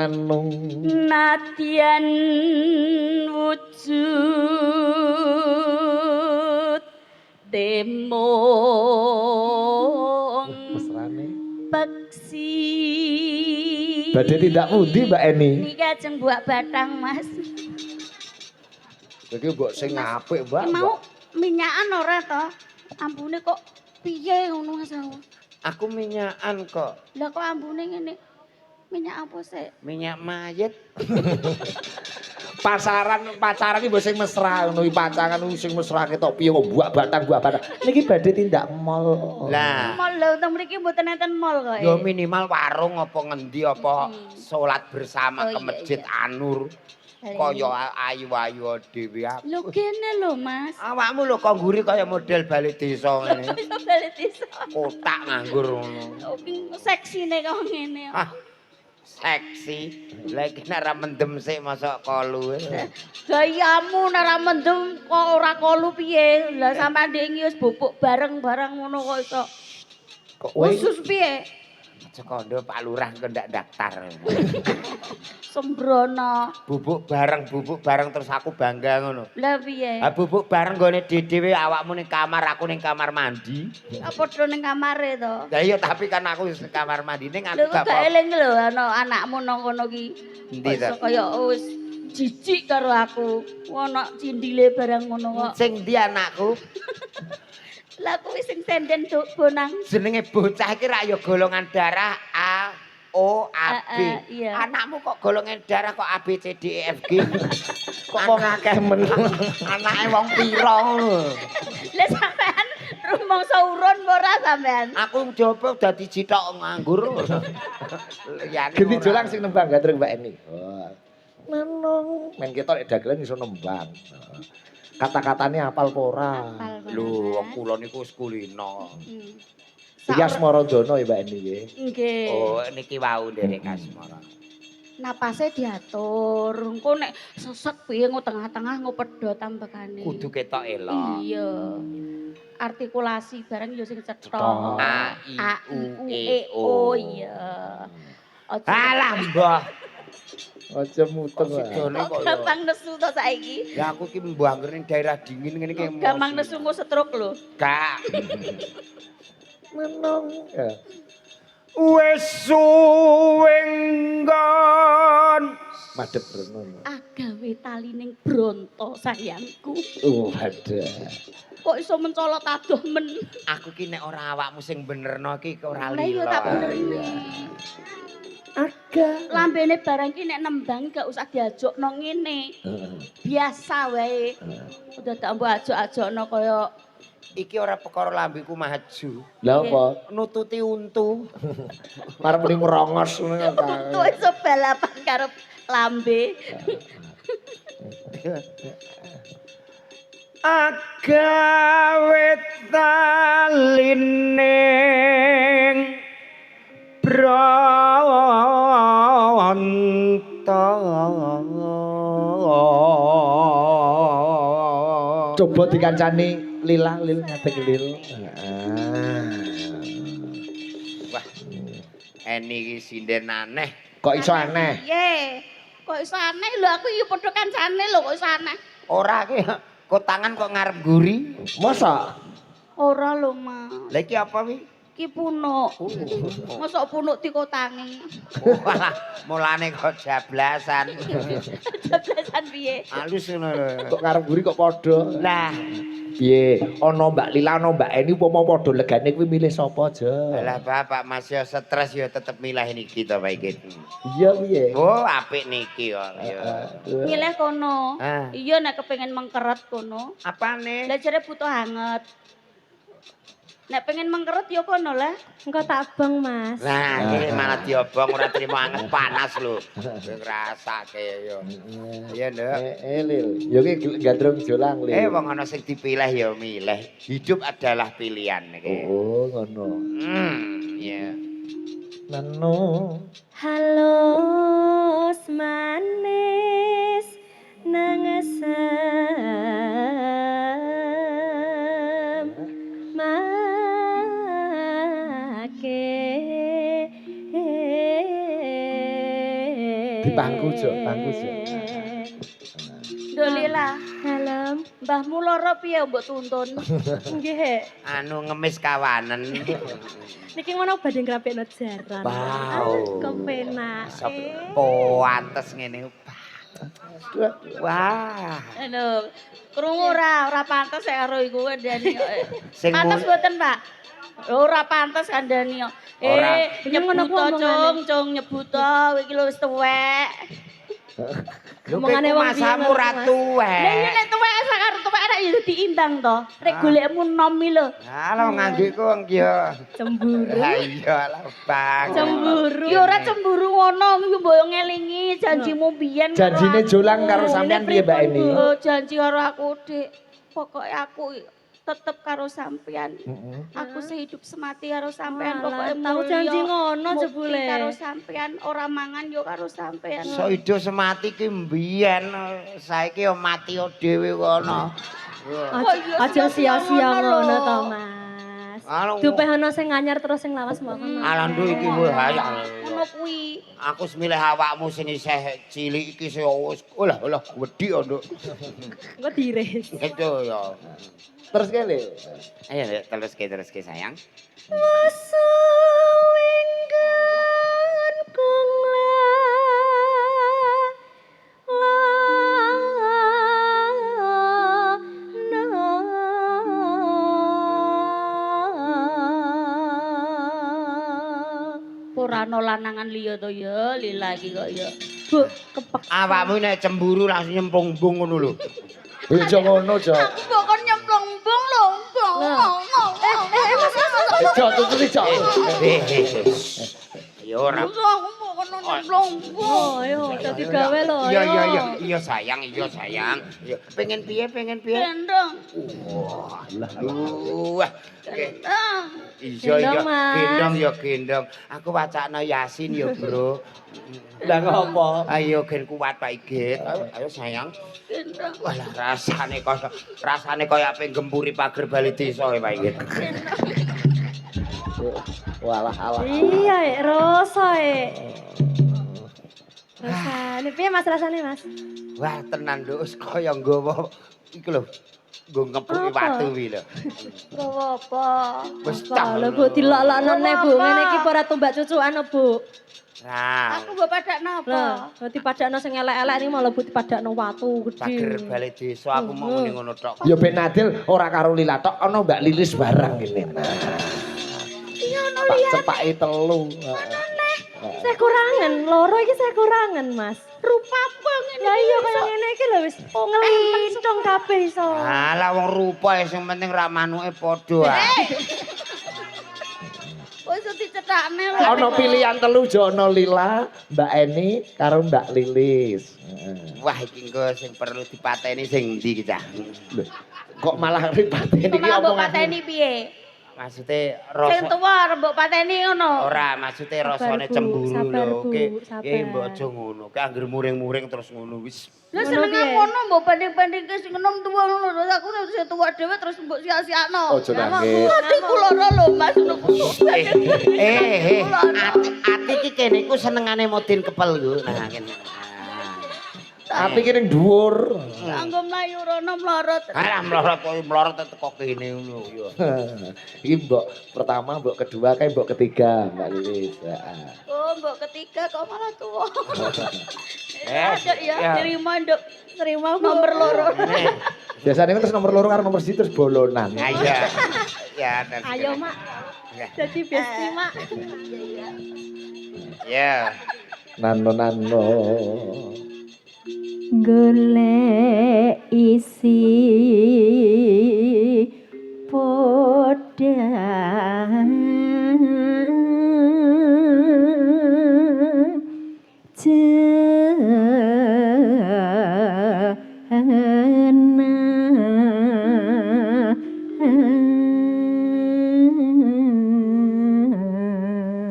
B: Nadyan wujud demong
A: Mesrane.
B: peksi.
A: Badhe tindak pundi Mbak Eni?
B: Niki ajeng buak batang Mas.
A: Iki mbok sing apik, Mbak.
B: Mau minyakan ora to? Ambune kok piye ngono Mas aku?
C: Aku minyakan kok.
B: Lah kok ambune ngene? Minyak apa sih?
C: Minyak mayit.
A: Pacaran iki mbok sing mesra ngono iki pacangan sing mesra ketok piye kok buak batang. Niki badhe tindak mall.
C: Lah,
B: Mall lho teng mriki mboten enten mall kok.
C: ya minimal warung apa ngendi apa salat bersama
B: Oh,
C: ke
B: iya,
C: Masjid
B: iya.
C: Anur. Kaya ayu-ayu dhewe aku.
B: Lho kene lho Mas.
C: Awakmu lho kok ngguri kaya model bali desa ngene.
B: Bisa balik desa.
C: Kotak nganggur ngono.
B: Seksine kok ngene.
C: Ah, seksi. Lah iki nek ra mendem sik mosok kolu.
B: Gayamu nek ora mendem kok ora kolu piye? Lah sampean ndek iki wis bubuk bareng-bareng ngono kok iso.
A: Kok kowe
B: Khusus piye?
C: Sekondo Pak Lurah kok ndak daftar.
B: Sembrono.
C: Bubuk bareng terus aku bangga ngono.
B: Lah piye?
C: Ha bubuk bareng gone dhewe awakmu ning kamar, aku ning kamar mandi.
B: Apa padha ning kamare to?
C: Lah iya tapi kan aku wis ning kamar mandi ning aku
B: Lho
C: gak
B: gak eling lho ana anakmu nang kono ki.
C: Endi to?
B: Kaya wis jijik karo aku. Ana cindile barang ngono kok.
C: Sing ndi anakku?
B: Lah kuwi sing senden bonang.
C: Jenenge bocah iki rak ya golongan darah A O A B.
B: Iya.
C: Anakmu kok golongan darah kok A B C D E F G.
A: Kok wong akeh men.
C: Anake wong pira ngono.
B: Lah sampean rumangsa urun ora sampean?
C: Aku njaba dadi citok nganggur. Liyane
A: Genti
C: ora.
A: jolang sing nembang gandreng Mbak Eni. Oh. Nenong, men ketok nek dagelan iso nembang. Kata-katane apal apa ora?
C: Lho, wong kula niku wis kulino.
A: Iyas Maradona ya Mbak Eni nggih.
B: Nggih.
C: Oh, niki wau nderek Kasmara.
B: Napase diatur. Engko nek sesek piye ngo tengah-tengah ngo pedhot tambekane.
C: Kudu ketok elok.
B: Iya. Artikulasi bareng ya sing cetha.
C: A I U E O.
B: Iya.
C: Alah, Mbah.
A: Aja muter wae.
C: Sidone kok.
B: Gampang nesu to saiki.
C: Ya aku ki mbangger ning daerah dingin ngene iki.
B: Gampang nesu ngo stroke lho.
C: Gak.
A: Nenong. Ya.
C: Wis suwenggon.
A: Madhep reno.
B: Agawe talining bronto sayangku.
A: Oh, ada.
B: Kok iso mencolot adoh men.
C: Aku ki nek ora awakmu sing benerno ki ora
B: Lah iya
C: lila.
B: tak benerni.
A: Aga.
B: Lambene barang ki nek nembang gak usah diajokno ngene. Biasa wae. Udah tak mbok ajok-ajokno kaya
C: Iki ora perkara lambeku maju.
A: Lah apa?
C: Nututi untu.
A: Arep muni ngrongos ngono ta.
B: untu iso balapan karo lambe.
C: Agawe talining bronto.
A: Coba dikancani Lila ngadeg lil.
C: Wah. Eni iki sinden aneh.
A: Kok iso aneh?
B: Piye? Kok iso aneh lho aku iki padha kancane lho kok iso aneh.
C: Ora ki kok tangan kok ngarep guri.
A: Masa?
B: Ora lho, Mas.
C: Lah iki apa wi?
B: Ki punuk. Mosok punuk dikotangi.
C: Walah, mulane kok jablasan.
B: Jablasan piye?
C: Halus ngono lho.
A: Kok ngarep guri kok padha?
C: Lah,
A: Piye? Ana Mbak Lila, ana Mbak Eni upama padha legane kuwi milih sapa aja?
C: alah Bapak Mas yo stres yo tetep milih niki to Pak iki.
A: Iya piye?
C: Oh, apik niki kok. Yo.
B: Milih kono.
C: Ah.
B: Iya nek kepengin mengkeret kono.
C: Apane?
B: Lah jare butuh hangat. Nek pengen mengkeret ya kono lah.
D: Engko tak bang, Mas.
C: Nah, iki malah diobong ora trimo anget panas lho. Sing ngrasake yo. Iya, Nduk.
A: Lil. Ya ki gandrung jolang Lil.
C: Wong ana sing dipilih ya milih. Hidup adalah pilihan iki.
A: Oh, ngono.
C: Iya.
A: Neno.
D: Halus manis nang asam make
A: Di bangku, Jo, bangku, Jo.
B: Dolila.
D: Dalam
B: Mbahmu lara piye mbok tuntun?
D: nggih.
C: Anu ngemis kawanen.
D: Niki ngono badhe ngrapekno jaran.
C: Wow.
D: Kepenak.
C: Pantes ngene. Wah.
B: Lho, krungu ora pantes karo iku kandhani kok.
C: Sing
B: Pantes mboten, Pak? Ora pantes kandhani kok.
C: Ora.
B: Nyebut
D: Ngomongane.
B: cung nyebut to, iki lho wis tuwek.
D: Omongane wong
C: masamu
D: biyen,
C: ra
D: Mas.
C: tuwek.
B: Lah iya nek tuwek sakar tuwek nek ya diindang to. Rek golekmu nom iki lho.
C: Halo nganggeku wong ki yo.
D: Cemburu.
C: Lah iya lah Bang.
D: Cemburu.
B: Ya ora cemburu ngono, iki mbok ngelingi janjimu biyen. karo
A: Janjine
B: aku.
A: jolang karo sampean piye Mbak Eni?
B: Oh, janji karo aku, Dik. Pokoke aku tetep karo sampean. Aku sehidup semati karo sampean
D: Walah,
B: pokoke
D: tahu
B: mulya.
D: janji ngono
B: Mukti
D: jebule.
B: karo sampean, ora mangan yo karo sampean.
C: So ido semati ki mbiyen saiki yo mati yo dhewe kono.
B: Kok iya
D: Aja
B: sia-sia
D: sia-sia
B: ngono
D: ngono
B: lho.
D: to, Mas. Dupe ana sing anyar terus sing lawas mbok kono.
C: Alandu iki hayang.
B: Ngono kuwi.
C: Aku semilih awakmu sing isih cilik iki sing wis olah wedi nduk.
D: Engko diiris.
C: Itu ya.
A: Terus kene.
C: Ayo terus ke sayang.
D: Suwinggan kung
B: Ora ana lanangan liya to ya, lila iki kok ya.
D: Bu, kepek.
C: Awakmu nek cemburu langsung nyemplung-bung ngono lho.
A: Aja ngono, Jo.
B: Aku kok kon nyemplung-bung lho.
A: Jo, tututi, Jo.
C: Ya ora.
B: Aku kok kon nyemplung-bung.
D: Oh, ayo dadi gawe lho.
C: Iya sayang. Iya, pengen piye?
B: Gendong.
C: Wah.
B: Gendong.
C: Iya,
D: Gendong, Mas.
C: gendong. Aku wacana Yasin ya, Bro.
A: Lah ngopo?
C: Ayo gen kuat Pak Igit. Ayo sayang.
B: Gendong.
C: Walah rasane kaya ape gempuri pager bali desa Pak Igit.
A: Walah alah.
D: Iya, rasa Rasane piye Mas rasane, Mas?
C: Wah, tenan Nduk, kaya nggawa iki lho. Nggo ngepuki
D: Apa?
C: watu kuwi lho.
B: Gawa apa?
C: Wis
D: Lho Bu dilok-lokno neh Bu, ngene iki ora tumbak cucukan Bu.
C: Nah,
B: Aku mbok padakno apa?
D: Lah, berarti padakno sing elek-elek iki malah Bu dipadakno watu
C: pager
D: gedhe.
C: bali desa aku mau muni ngono tok.
A: Ya ben Adil ora karo Lila tok ana Mbak Lilis barang ngene.
B: Iya ono
A: Tak
B: liya.
A: cepaki telu.
D: Saya kurangan, loro iki saya kurangan, Mas.
B: Rupa apa ngene?
D: Lah iya kaya ngene iki lho wis ngelintong kabeh iso.
C: Alah wong rupa sing penting ra manuke padha.
B: Wis dicethakne lho.
A: Ana pilihan telu Jo, ana Lila, Mbak Eni karo Mbak Lilis.
C: Wah iki engko sing perlu dipateni sing ndi iki cah?
A: Lho, kok malah ripateni iki
B: Kok mbok
A: omongan.
B: pateni piye?
C: Maksude
B: Sing
C: rasa
B: tuwa mbok pateni ngono.
C: ora maksude rasane
D: Bu,
C: cemburu
D: sabar,
C: lho.
D: Bu,
C: Oke,
D: sabar.
C: mbok aja ngono. Ki anggere muring-muring terus ngono wis.
B: Lah
D: Ngono
B: senenge
D: piye?
B: ngono mbok banding-bandingke sing enom tuwa ngono lho. Aku sing tuwa dhewe terus mbok sia-siakno.
A: Ojo nangis.
B: Atiku lara lho Mas.
C: Ati iki kene iku senengane modin kepel yo. Nah kene.
A: Ati ki ning dhuwur.
B: Kanggo mlayu rono mlorot.
C: Alah mlorot teko kene ngono yo.
A: Iki mbok pertama, mbok kedua, kae mbok ketiga, Mbak Lilis. Heeh.
B: Oh, mbok ketiga kok malah tuwa.
C: Ya.
B: Ya, terima Nduk. Terima nomor loro.
A: Biasanya kan terus nomor loro karo nomor siji terus bolonan.
C: Iya. Ya, terus
D: Ayo,
C: kene.
D: Mak.
C: Ya.
D: Jadi besti, Mak.
C: Ya.
A: Nano.
D: Golek isi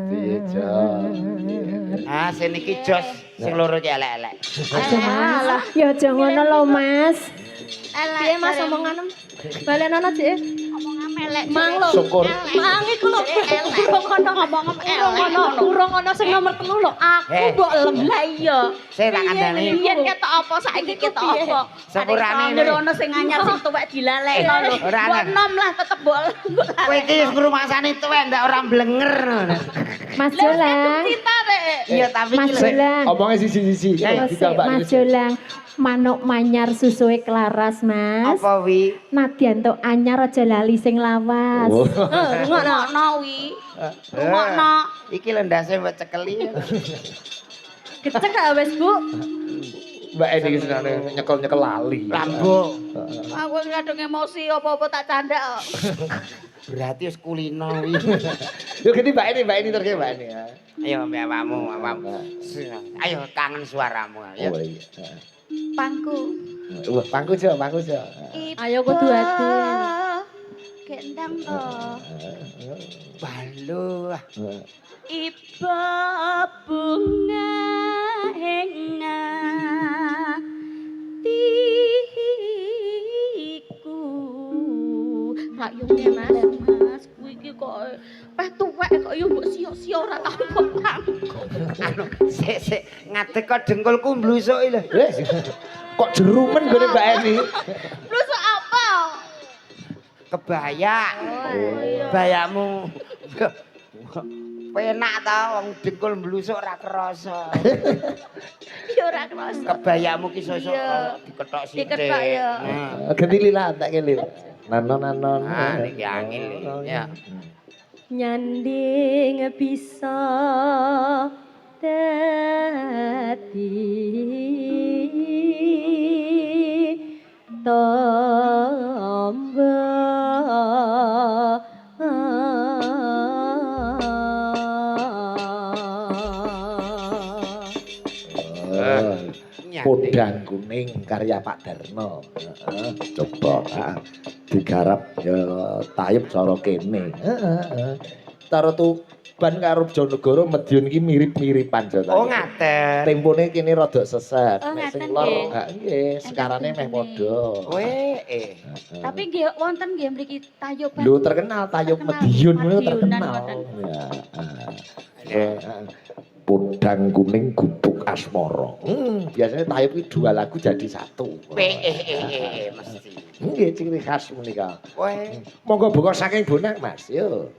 A: Piye, Jo?
C: Ah, sing iki jos sing loro iki elek-elek.
D: Aja Mas. Ya aja ngono lho, Mas.
B: Elek.
D: Piye Mas omongan? Balenono Dik.
B: Omongan melek.
D: Mang lho.
A: Syukur.
D: Mang iku lho urung ono
B: Ngomong elek.
D: urung ono sing nomor 3 lho. Aku mbok lem.
B: Lah iya.
C: Saya tak kandhani.
B: Biyen ketok apa saiki ketok apa?
C: Sepurane
B: Ada ono sing anyar sing tuwek dilalekno lho.
C: Ora
B: Mbok
C: ana.
B: nom lah tetep mbok.
C: Kowe iki wis ngrumasani tuwek ndak ora blenger ngono.
D: Mas
B: Lah
D: Jolang.
B: cinta rek.
C: Iya tapi
D: Mas
C: iki lho.
D: Jolang.
A: Omongnya siji-siji.
D: Terus
A: Tiga, Mbak
D: Mas
A: Lilis.
D: Jolang. Manuk manyar susuhe klaras, Mas.
C: Apa wi?
D: Nadyan tok anyar aja lali sing lawas.
A: Oh.
B: Rungokno wi. Rungokno.
C: Iki lho ndase mbok cekeli.
D: Kecek gak wis, Bu?
A: Mbak Eni iki senane nyekel-nyekel lali.
C: Lambo.
B: Aku kadung emosi apa-apa tak candak kok.
C: Berarti wis kulino wi.
A: Yo gini Mbak Eni terus Mbak Eni ya.
C: Ayo mbak awakmu. Ayo kangen suaramu ya.
A: Oh iya.
B: Pangku.
A: Wah, pangku Jo.
D: Ayo kudu hati.
B: Gendang to.
C: Balu.
B: Iba bunga henga tiku rayune Mas, kuwi iki kok peh tuwek kok yo mbok sio-sio ora tau mbok
C: Anu, sik ngadeg kok dengkulku mblusuk lho.
A: Kok jerumen gone Mbak Eni?
B: Blusuk apa?
C: Kebaya. Bayamu. Penak ta wong dengkul mblusuk ora krasa.
B: Ya ora krasa.
C: Kebayamu ki sesuk diketok sithik.
B: Diketok ya.
A: Ganti lila tak lil. Nanon.
C: Ah niki angel ya.
D: Nyanding bisa dadi tombo
A: Podang Kuning karya Pak Darno. Heeh, coba digarap ya tayub cara kene. Heeh. Cara Tuban karo Bojonegoro Madiun iki mirip-miripan jane.
C: Oh ngaten.
A: Tempone kene rada sesat.
B: Oh,
A: Nek sing
B: ngaten,
A: lor
B: nggih.
A: gak nggih, sekarane meh padha.
C: Weh.
B: Tapi nggih wonten nggih mriki tayub.
A: Lho terkenal tayub
B: Terkenal.
A: Madiun ngono
B: Madiunan
A: terkenal.
B: ngoten.
A: Ya. Podang Kuning Gubuk Asmara. Biasanya tayub iki dua lagu jadi satu.
C: Mesti.
A: Nggih ciri khas menika.
C: Weh.
A: Monggo buka saking bonak, Mas. Yo.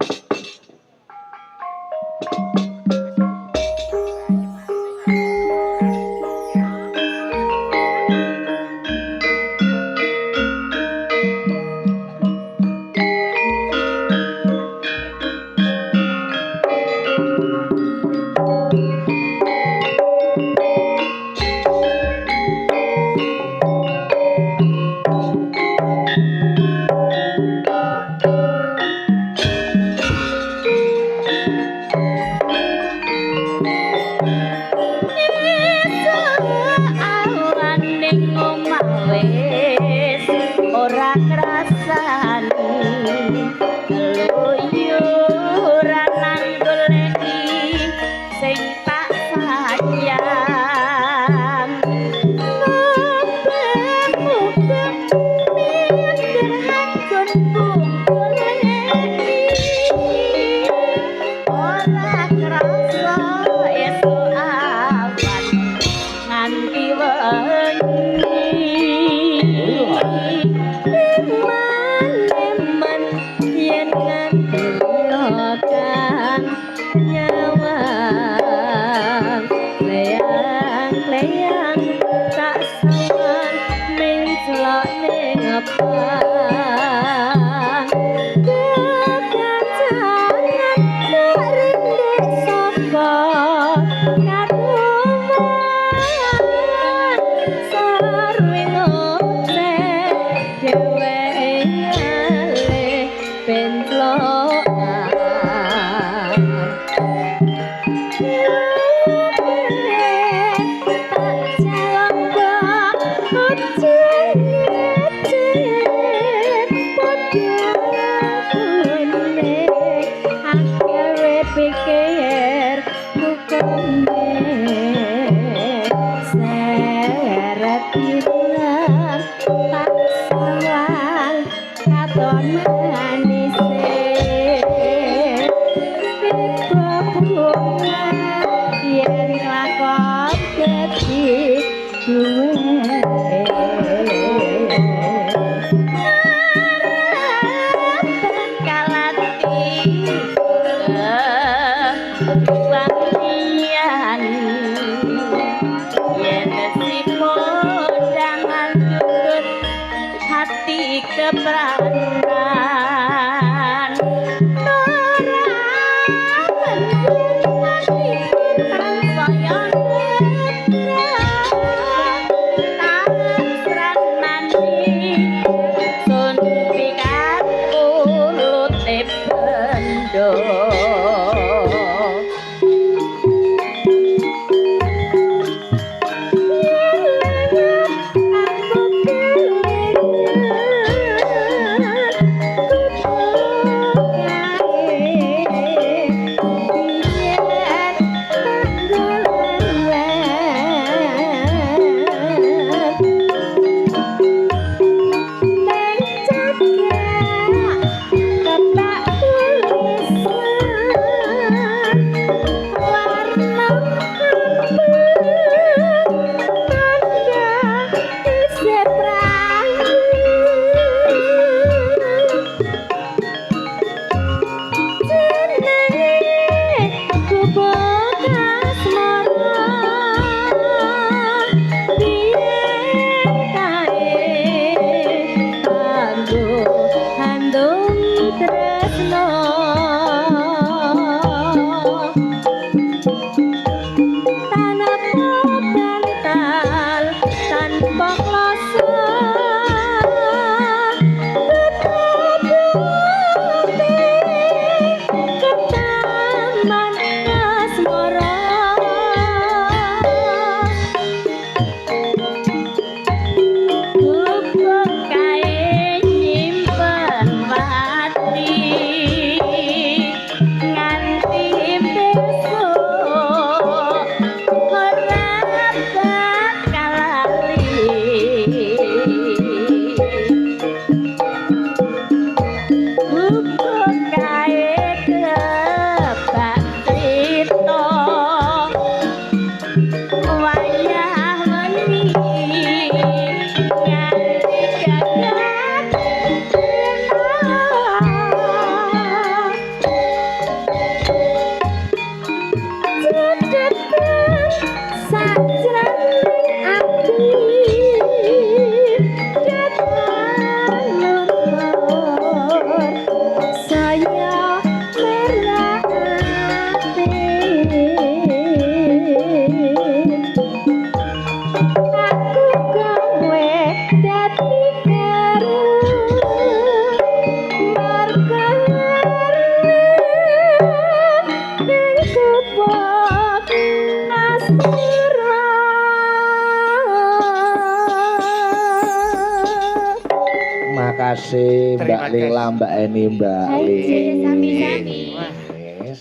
A: kasih Mbak
C: Terima
A: Lila, Mbak Eni, Mbak
D: Hai,
A: Lili.
D: sami-sami.
C: Wah,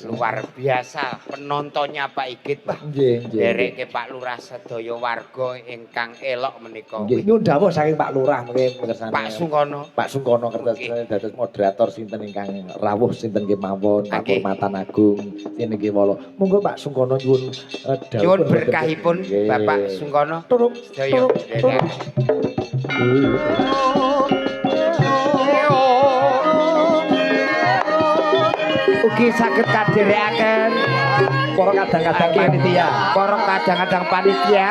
C: luar biasa penontonnya Pak Igit. Wah,
A: Nggih, nggih.
C: dereke Pak Lurah sedaya warga ingkang elok menika.
A: Nggih, nyuwun dawuh saking Pak Lurah mungkin kersane.
C: Pak Sungkono.
A: Pak Sungkono kertas dados moderator sinten ingkang rawuh sinten nggih mawon
C: Nggih.
A: Pakurmatan Agung sinten nggih wala. Monggo Pak Sungkono nyuwun dawuh.
C: Nyuwun berkahipun Bapak Sungkono.
A: Turuk,
C: Sedaya derek. Ugi saged kadherekaken
A: para kadang-kadang panitia.
C: para kadang-kadang panitia.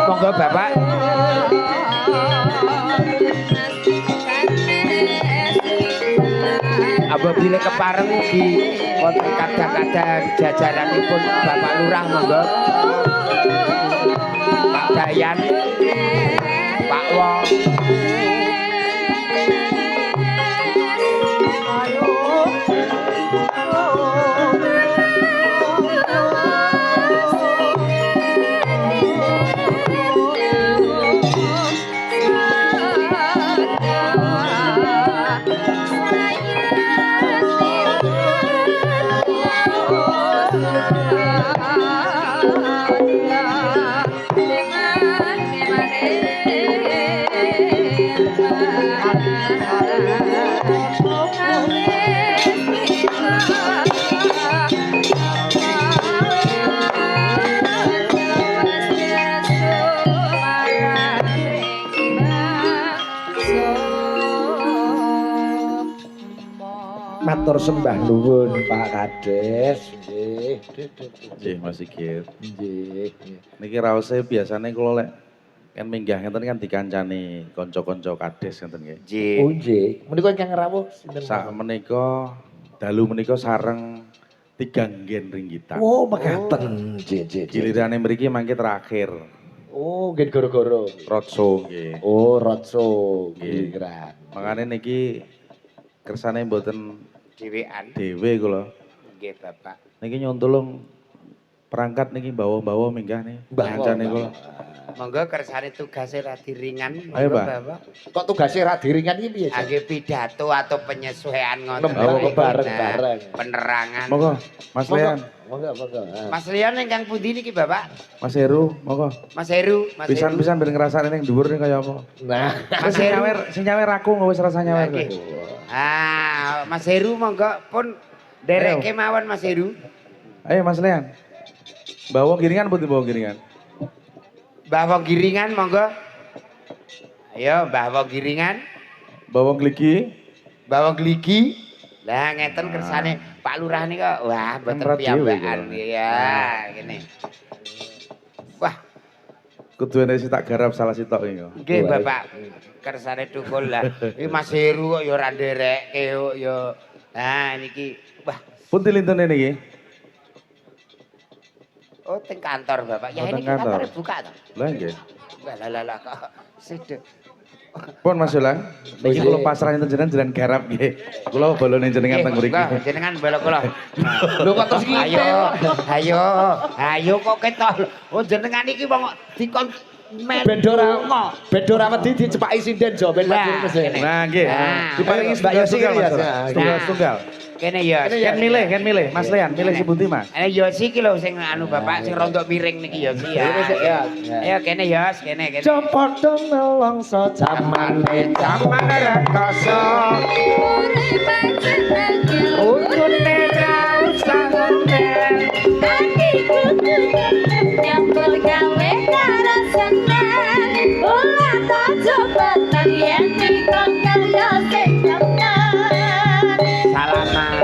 C: Monggo Bapak. Apabila kepareng ugi wonten kadang-kadang jajaranipun Bapak Lurah monggo. Pak Dayan, Pak Wong.
A: Matur sembah nuwun Pak Kades. Nggih.
E: Nggih Mas Sigit.
A: Nggih.
E: Niki raose biasane kula lek kan minggah ngeten kan dikancani kanca-kanca kades ngeten nggih.
C: Nggih.
A: Oh nggih. Menika ingkang rawuh sinten?
E: Sak menika dalu menika sareng 3 nggen ringgitan.
A: Oh, mekaten. Nggih, nggih.
E: Gilirane mriki mangke terakhir.
A: Oh, nggih goro-goro.
E: Rotso nggih.
A: Oh, rotso.
E: Nggih.
A: Giliran.
E: Makane niki kersane mboten
C: Dhewean.
E: dhewe kula.
C: Nggih Bapak.
E: Niki nyuwun tulung perangkat niki bawa-bawa minggah nih.
A: Mbah,
E: Ngancane
A: mbah.
E: kula.
C: Monggo kersane tugase radi ringan.
E: Ayo,
C: Monggo,
E: Pak.
C: Bapak.
A: Kok tugasnya ra diringan iki piye? Jan?
C: Nggih pidato atau penyesuaian ngoten.
A: Nembang
C: Pak Igit.
A: bareng-bareng.
C: Nah, Penerangan.
E: Monggo Mas Lean,
A: Monggo, monggo.
C: Mas Leon ingkang pundi niki Bapak?
E: Mas Heru, monggo.
C: Mas Heru, Mas Heru.
E: Pisan-pisan ben ngrasane ning dhuwur ning kaya apa.
A: Nah,
C: Mas
E: Sing
C: Heru.
E: nyawer aku wis rasa nyawer.
C: Nggih. Ah, Mas Heru monggo pun derek kemawon Mas Heru.
E: Ayo Mas Lean. Bawa giringan putih bawa giringan.
C: Mbah Wong Giringan monggo. Ayo Mbah Wong Giringan,
E: Bawa gligi.
C: Mbah Wong Gligi. Lah ngeten kersane Pak Lurah nika wah mboten
E: Emrat dhewe
C: piyambakan.
E: kula.
C: Iya, ngene. Wah,
E: Kudu nek tak garap salah sitok iki.
C: nggih Bapak. Kersane tukul lah. Iki Mas Heru kok ya ora nderekke kok ya. Nah niki wah,
E: Pun dilintene niki.
C: oh teng kantor Bapak. Ya
E: Oh,
C: ini
E: teng kantor.
C: kantor buka to.
E: Lah nggih.
C: Wah lah kok sedek.
E: Pun Mas Yolang, niki
A: Nggih.
E: kula pasrah enten jenengan jalan garap nggih. Kula bolone jenengan teng mriki.
C: Enggak, jenengan belok kula.
A: lho kok terus
C: Ayo kok ketok. Oh jenengan iki wong dikon men.
A: Bendora wedi dicepaki sinden jo ben
C: Lah,
A: maju mesin.
C: kene.
E: Nah nggih.
C: Nah.
E: Diparingi
A: Mbak Yosi
E: tunggal
A: ini
E: Mas.
A: ya,
E: Yolang.
A: ya.
E: Tunggal.
C: Kene ya.
E: Kan milih. Mas Lean, milih si Bunti Mas.
C: Ya iki lho sing anu Bapak sing rontok miring niki ya sih ya. Ayo kene ya, kene.
A: Copodo nelongso jamane
C: Zaman rekoso. Ujune jauh santen.
D: Yang bergawe karo seneng, ulah tak coba yang dikongkol yo sing
C: Salaman.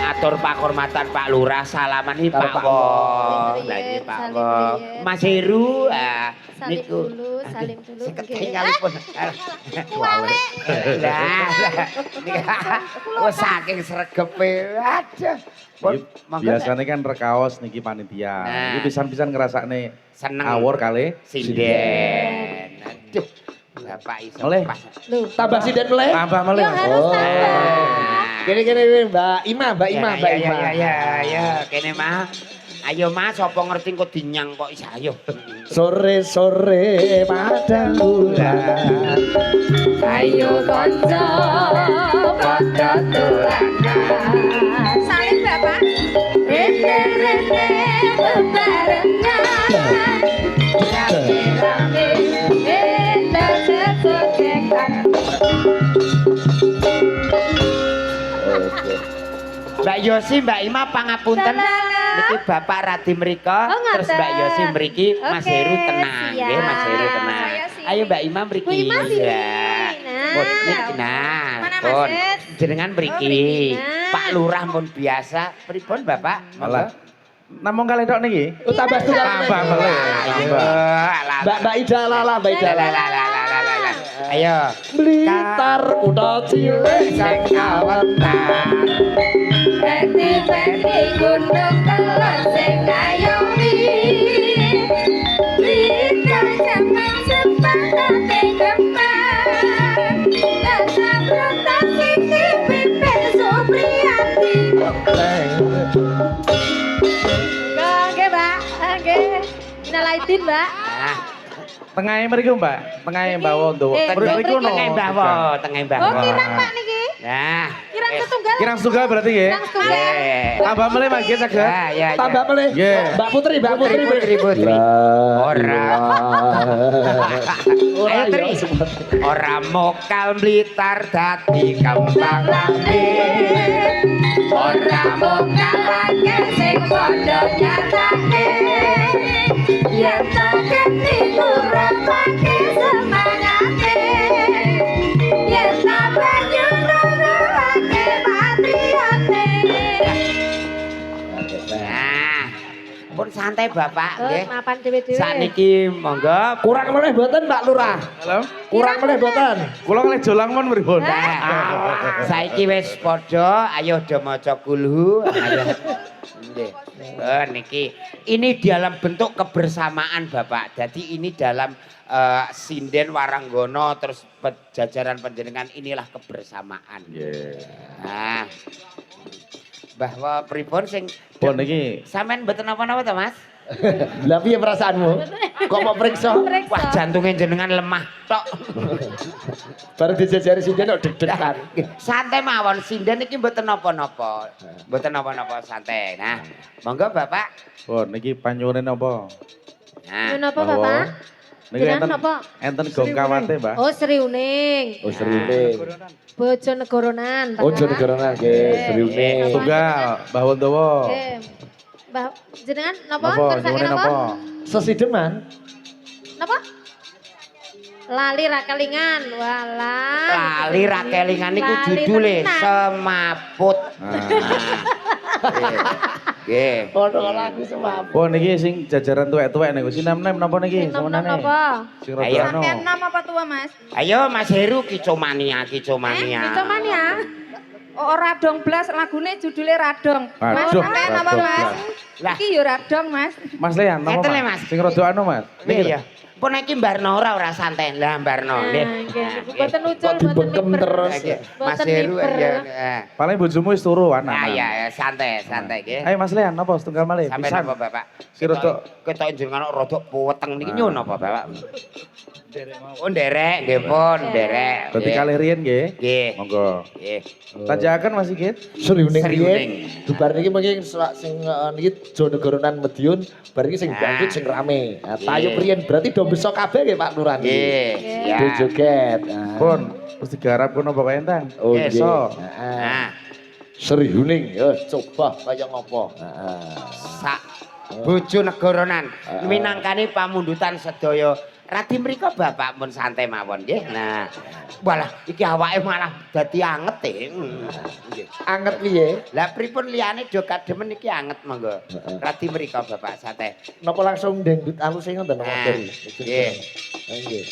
C: Atur pakurmatan Pak Lurah, salaman iki
A: Karo
C: Pak
A: Pak
C: Wong.
D: Wong.
C: Lah iki Pak
D: Salim
C: Wong.
D: riyen.
C: Mas Heru
D: Salim dulu, salim dulu.
C: Sing
D: Nggih.
C: ketinggalipun. Lah. Wes saking sregepe. Aduh. Pun
E: Iki
C: monggo
E: biasane kan rekaos niki panitia.
C: Nah.
E: Iki pisan-pisan ngrasakne
C: seneng
E: awor kali
C: sinden. Aduh. Bapak iso
E: Oleh.
C: pas.
D: Loh,
A: tambah sinden meleh.
E: tambah malih.
D: yo
E: Mas.
D: harus
A: Oh.
D: tambah.
A: Kene Mbak Ima, Mbak Ima.
C: Ya, kene mah. Ayo Mas, apa ngerti kok dinyang kok isa ayo.
A: Sore-sore padang bulan.
B: Ayo kanca padha dolanan. Saling Bapak. Rene-rene bebarengan. Rame-rame sesojekan.
C: Mbak Yosi, Mbak Ima pangapunten. Niki Bapak Radi mrika, terus Mbak Yosi mriki, Mas Heru tenang nggih, Mas Heru tenang. Ayo Mbak Ima mriki.
D: Bu Ima sini.
C: Ya. Pun niki nah,
D: Mana
C: pun
D: Mas?
C: jenengan mriki.
D: mriki, nah.
C: Pak Lurah pun biasa. Pripun Bapak?
E: Malah. Namung kali tok niki.
A: Tambah setunggal.
E: Tambah meleh.
A: Mbak Ida lala, Mbak Ida lala.
C: Ayo.
A: Blitar kutha cilik
C: Sing kawentan.
B: Beti-beti gunung kelon sing ngayomi. Blitar jaman sepakate kembang. Dasar rontak sisi pimpin Supriyati.
D: Nggih, Mbak. Nggih. Minalaidin, Mbak.
C: Nah,
E: Tengahnya mriku, Mbak. Tengahnya Mbak Wondo. Mriku no.
C: tengah Mbahwa, tengah Mbahwa.
D: Oh, kirang Pak niki.
C: Nah,
D: Kirang setunggal.
E: Kirang setunggal berarti nggih.
D: Kirang setunggal.
E: Tambah meleh Mas nggih saged.
C: Ya.
A: Tambah meleh.
E: Nggih.
A: Mbak Putri.
C: Putri. Ora. Ayo
A: Ora
C: Tri. Ora mokal Blitar dadi kembang langit.
B: Ora mokalake sing padha nyatake. Yen tak ganti kurang-pake semangate. Yen tak banyu nuruhake patriote.
C: Nah, pun santai Bapak nggih.
D: Mapan dhewe-dhewe.
C: Saniki monggo
A: kurang meleh mboten Pak Lurah.
E: Halo.
A: Kurang meleh mboten.
E: Kula kalih jolang mon pripun?
C: saiki wis padha, ayo do maca kulhu. Ayo. Nggih. Niki ini dalam bentuk kebersamaan Bapak. Jadi ini dalam sinden waranggono terus jajaran panjenengan inilah kebersamaan. Nah. Bahwa pripun sing
E: Pun niki
C: sampean mboten napa-napa to, Mas?
A: Lah piye perasaanmu? Kok mau periksa?
C: Wah, jantungnya jenengan lemah tok.
A: Baru dijajari sinden kok deg-degan.
C: Santai mawon, sinden iki mboten napa-napa. Mboten napa-napa, santai. Nah, monggo Bapak.
E: pun niki panyuwune napa?
C: Nah,
D: Napa, Bapak?
E: Niki
D: Jenengan
E: enten
D: napa?
E: enten gong kawate, Mbak.
D: Oh, Sri Uning.
A: Oh seriune.
D: Bojonegoronan.
A: Oh Bojonegoronan nggih, seriune.
E: Tunggal Mbah Wondowo.
D: Nggih. Mbah jenengan napa?
E: Napa?
D: Kersake
E: Nyuwune
D: napa?
E: napa?
A: Sesideman.
D: Napa? Lali ra kelingan. Walah.
C: lali ra kelingan niku
D: Lali
C: judule
D: tenan.
C: semaput. Nggih.
A: Ono lagu semap.
E: Pun niki sing jajaran tuwek-tuwek niku sinem-nem napa niki?
D: Nom-nom napa?
E: Sing
C: Ayo.
E: rada anu.
B: Nom apa tua Mas?
C: Ayo Mas Heru kicomania, kicomania.
D: Cuman ya.
B: Oh Radong Blas lagune judule Radong. Mas
E: Aduh,
B: sampean napa
E: Radong
B: Mas?
E: Blas.
C: Lah.
B: Iki yo Radong Mas.
E: Mas Lean napa?
C: Ngeten le, Mas.
E: Sing rada anu, Mas.
C: Nggih ya. Pun iki mbarno ora santai. Lah mbarno nggih.
D: Nggih,
C: Nah,
D: boten ucul,
A: Kok dibengkem
D: miber.
A: terus?
C: nggih. Mas
D: Boten
C: Heru
D: miber.
C: ya.
E: Paling bojomu wis turu anak.
C: Nah, ya, santai nggih.
E: Ayo Mas Lean napa setunggal malih?
C: Sampai
E: Pisan.
C: napa Bapak?
E: Si rada
C: Ketok jenengan rada puweteng niki nyun apa Bapak? Oh nderek nggih pun, nderek.
E: berarti kalih riyen nggih.
C: Nggih.
E: Monggo.
C: Nggih.
E: Tanjakan Mas Sigit.
A: Seriune
C: Seriuning.
A: riyen. Dubar niki mengki sing niki Jonegoronan Madiun, bar iki sing dangdut sing rame. Nah, Tayo riyen berarti do besok kabeh nggih Pak Lurah.
C: Nggih. Ya.
A: Do joget. Nah.
E: Pun terus digarap kono Bapak Entang.
A: Oh
C: Nggih,
A: nggih.
E: so.
A: Heeh.
C: Nah,
A: Sri Huning, ya coba kaya ngopo. Heeh.
C: sak Bojonegoronan minangkani pamundutan sedaya. Radi mriko Bapak pun santai mawon nggih. Nah, walah iki awake malah dadi anget e. Nggih.
A: Anget piye?
C: Lah pripun liyane do kademen iki anget monggo. Radi mriko Bapak santai.
A: Napa langsung dangdut alus sing ngoten
C: Nah,
A: Mas?
C: nggih.
A: Nggih.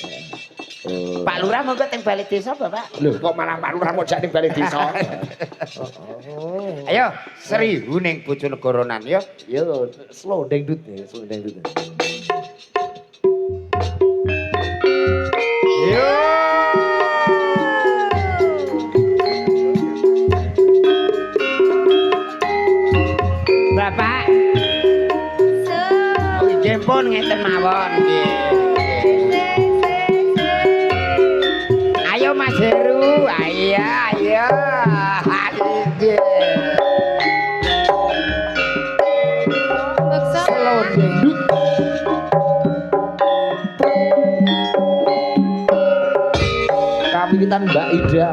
A: Oh.
C: Pak Lurah monggo teng balik desa Bapak.
A: Lho kok malah Pak Lurah mau jak ning bali desa.
C: Ayo, Sri Huning Bojonegoronan yo.
A: Yo slow dangdut ya, slow dangdut.
E: Yo.
C: Bapak, mawon ayo Mas Heru ayo
A: kawitan Mbak Ida.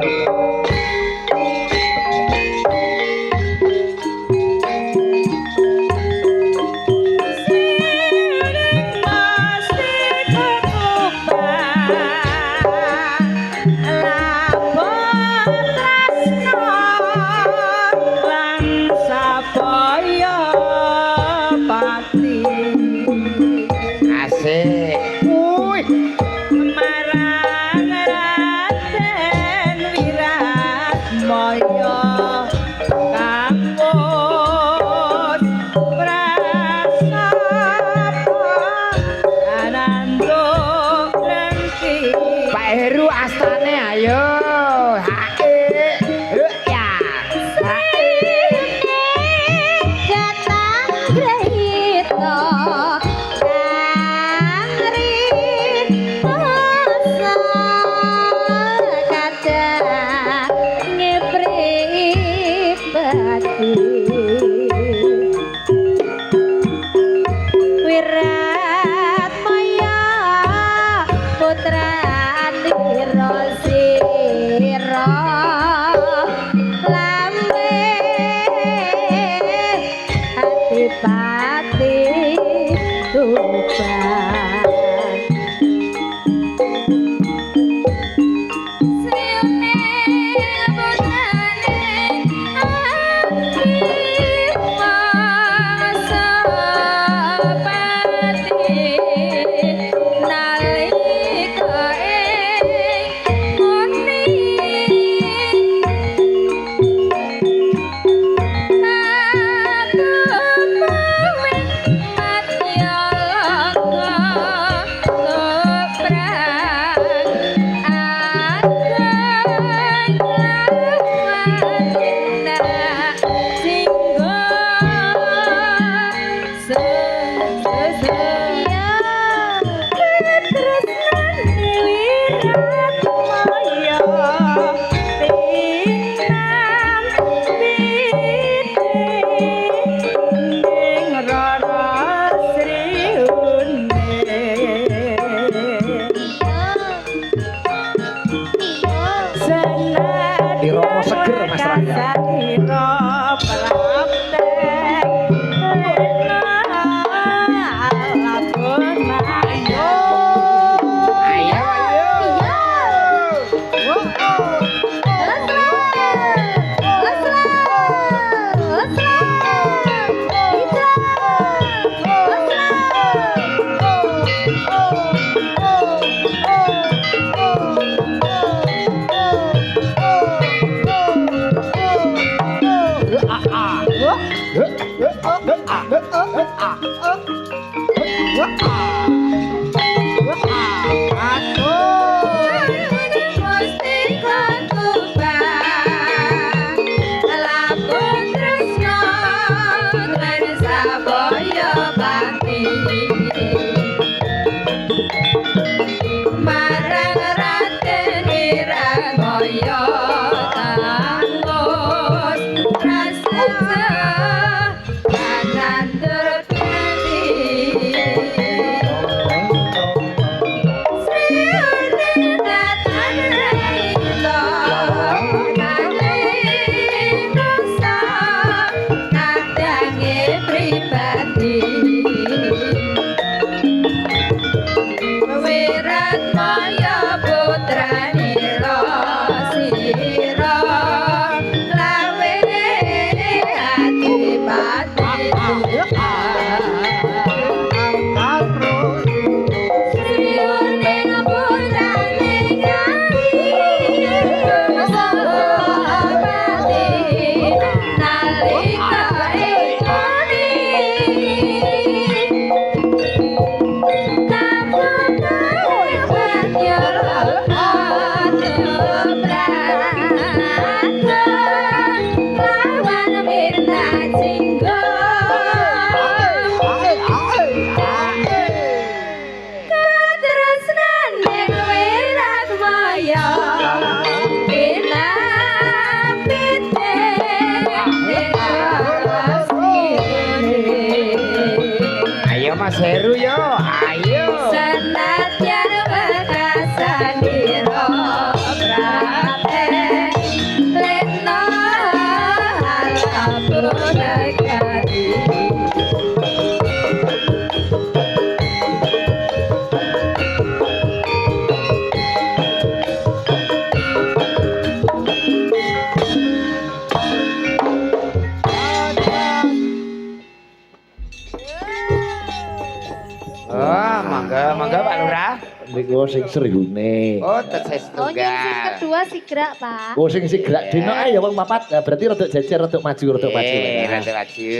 C: Lurah?
A: Niku sing serihune.
C: Oh, teses
D: Oh, yang sing
C: tunggal.
D: kedua sigrak, Pak.
A: Oh sing sigrak dino ae ya wong papat. Nah, berarti rada jejer rada maju rada maju.
C: Rada maju.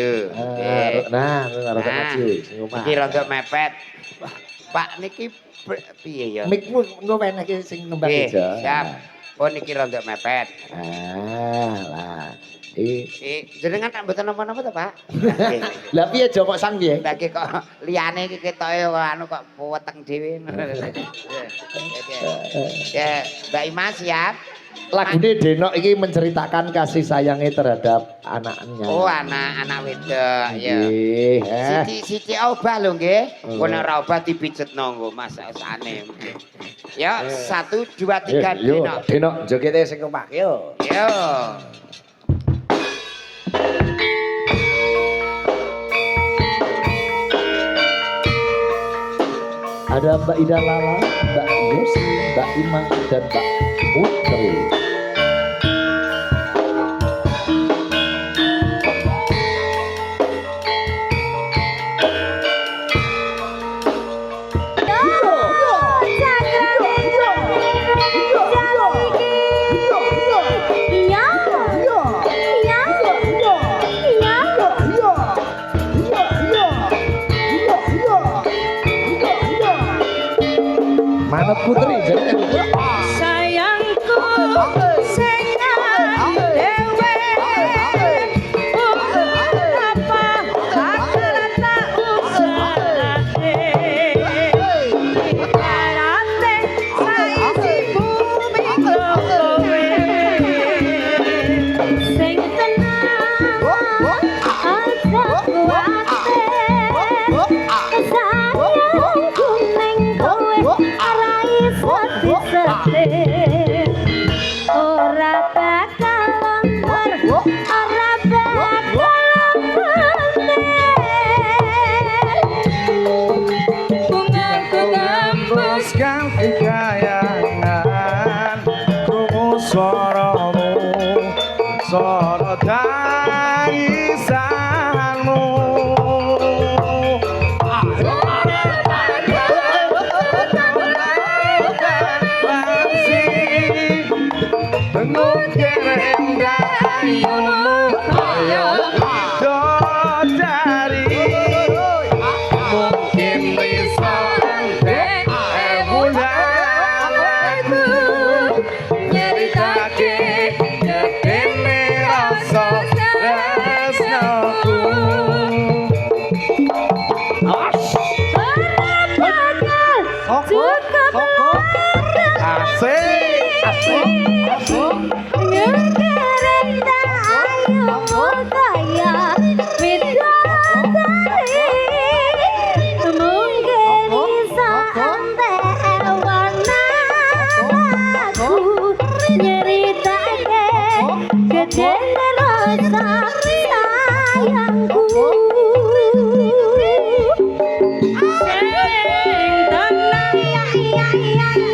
A: Nah, rada maju sing omah.
C: Iki rada mepet. Wah, Pak niki piye ya?
A: Mikmu engko wenehke sing nembang
C: Nggih,
A: aja.
C: siap. Oh niki rada mepet.
A: Lah.
C: Jenengan tak mboten napa-napa to, Pak?
A: Lah piye Joko Sang piye?
C: Lagi kok liyane iki ketoke kok anu kok weteng dhewe. Ya, Mbak Ima siap.
A: Lagune Denok iki menceritakan kasih sayangnya terhadap anaknya.
C: Oh, anak wedok ya.
A: Nggih.
C: Siti obah lho nggih. Kok nek ora obah dipijetno nggo masakane. Ya, 1 2 3
A: Yo,
C: Denok.
A: Denok jogete sing kompak yo.
C: Yo.
A: Ada Mbak Ida Lala, Mbak Yus, Mbak Ima, dan Mbak Putri. Manut Putri jadi
B: Sayangku sing dhewe apa bakal tak usahake karate saiki bumi kowe sing tenang aja kuate sayangku ning kowe ora bakal longgar ora bakal
E: Bungaku ngembus ganti kayangan krungu swaramu swara tangisanmu mungkin enggak kaya dari mungkin bisa mulaiku nyeritake nyekene rasa tresnaku asik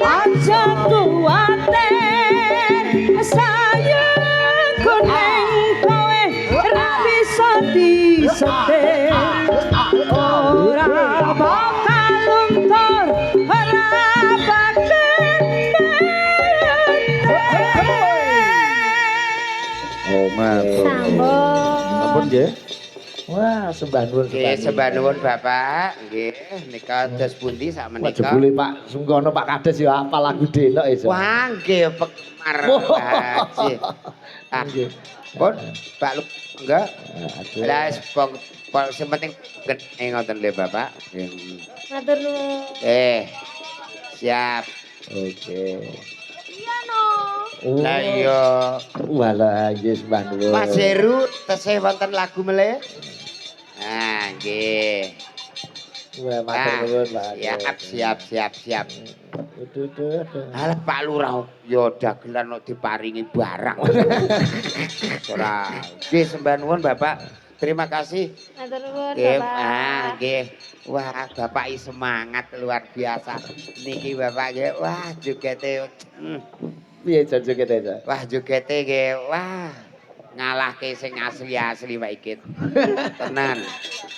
B: aja kuwatir sayangku ning kowe ra bisa disetir ora bakal luntur ora bakal
E: oh matur ampun nggih
A: Wah, sembah nuwun
C: Nggih, sembah nuwun Bapak. Nggih, nika dos pundi sak
A: Wah,
C: menika?
A: jebule Pak Sungkono Pak Kades ya apa lagu Denok ya.
C: Wah, nggih penggemar Haji. Ah,
A: Nggih.
C: pun Pak Lu enggak?
A: Aduh.
C: Lah sing penting gede ngoten lho Bapak. Nggih.
D: Matur nuwun.
C: Siap.
A: Oke.
D: Iya no.
C: Lah iya.
A: Walah, nggih sembah nuwun.
C: Mas Heru tesih wonten lagu melih? Nah, nggih.
A: Wah, matur nuwun, Pak.
C: Siap.
A: Aduh.
C: Alah Pak Lurah ya dagelan kok diparingi barang. Ora. Nggih sembah nuwun Bapak. Terima kasih.
D: Matur nuwun,
C: Nggih,
D: Bapak.
C: nggih. Wah, Bapak iki semangat luar biasa. Niki Bapak nggih, wah jogete.
A: Piye jogete, Cak?
C: Wah jogete nggih, wah. ngalahke sing asli-asli wae iki. Tenan.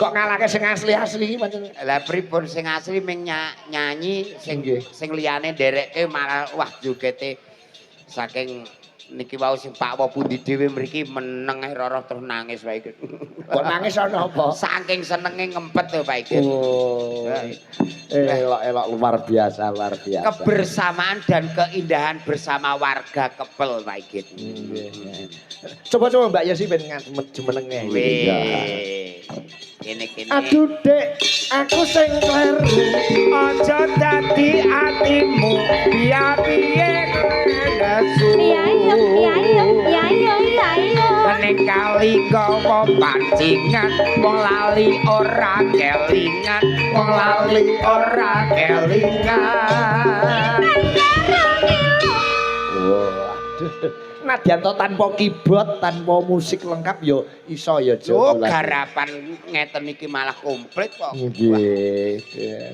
A: Kok ngalahke sing asli-asli pancen.
C: Lah pripun sing asli ming nyanyi sing liyane nderekke malah wah jogete saking niki wau sing Pak Pundi dhewe mriki meneng roroh terus nangis wae iki.
A: Kok nangis ana apa?
C: Saking senenge ngempet to Pak iki.
A: Oh. Elok-elok luar biasa.
C: Kebersamaan dan keindahan bersama warga Kepel Pak iki.
A: Coba Mbak Yosi ben jumenenge.
C: Kene.
A: Aduh Dek, aku sing kleru.
C: Aja dadi atimu piye-piye nesu.
D: Iya.
C: Ning kali gawa pancingan wong lali ora kelingan, wong lali ora kelingan.
A: Waduh. Nadyan to tanpa keyboard, tanpa musik lengkap yo iso ya
C: Yo garapan ngeten iki malah komplit kok.
A: Nggih.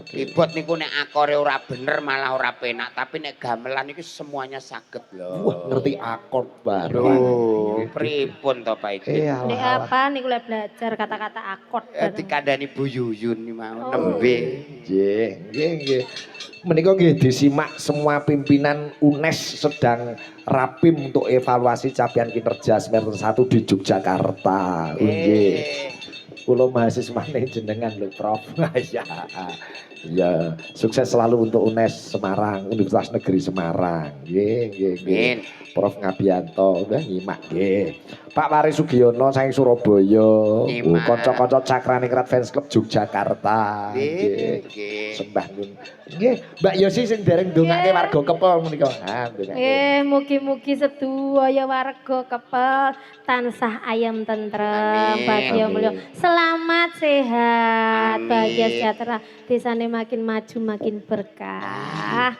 C: Keyboard niku nek akore ora bener malah ora penak, tapi nek gamelan iki semuanya saged lho.
A: Wah, ngerti akord bareng.
C: Lho, pripun to Pak iki?
D: Nek apa niku lek belajar kata-kata akord.
C: Dikandani Bu Yuyun iki mau nembe.
A: Nggih. Menika nggih disimak semua pimpinan UNES sedang rapim untuk evaluasi capaian kinerja semester 1 di Yogyakarta. Nggih. Kula mahasiswa jenengan lho Prof. Ya, sukses selalu untuk UNES Semarang, Universitas Negeri Semarang. Nggih. Prof Ngabianto udah nyimak nggih. Pak Wari Sugiono saking Surabaya. Kanca-kanca Cakraningrat Fans Club Yogyakarta. Nggih. Sembah nun. Nggih, Mbak Yosi sing dereng ndongake warga Kepel menika.
D: Mugi-mugi sedaya warga Kepel tansah ayam tentrem, bahagia mulya, selamat sehat, bahagia sejahtera, desane makin maju makin berkah.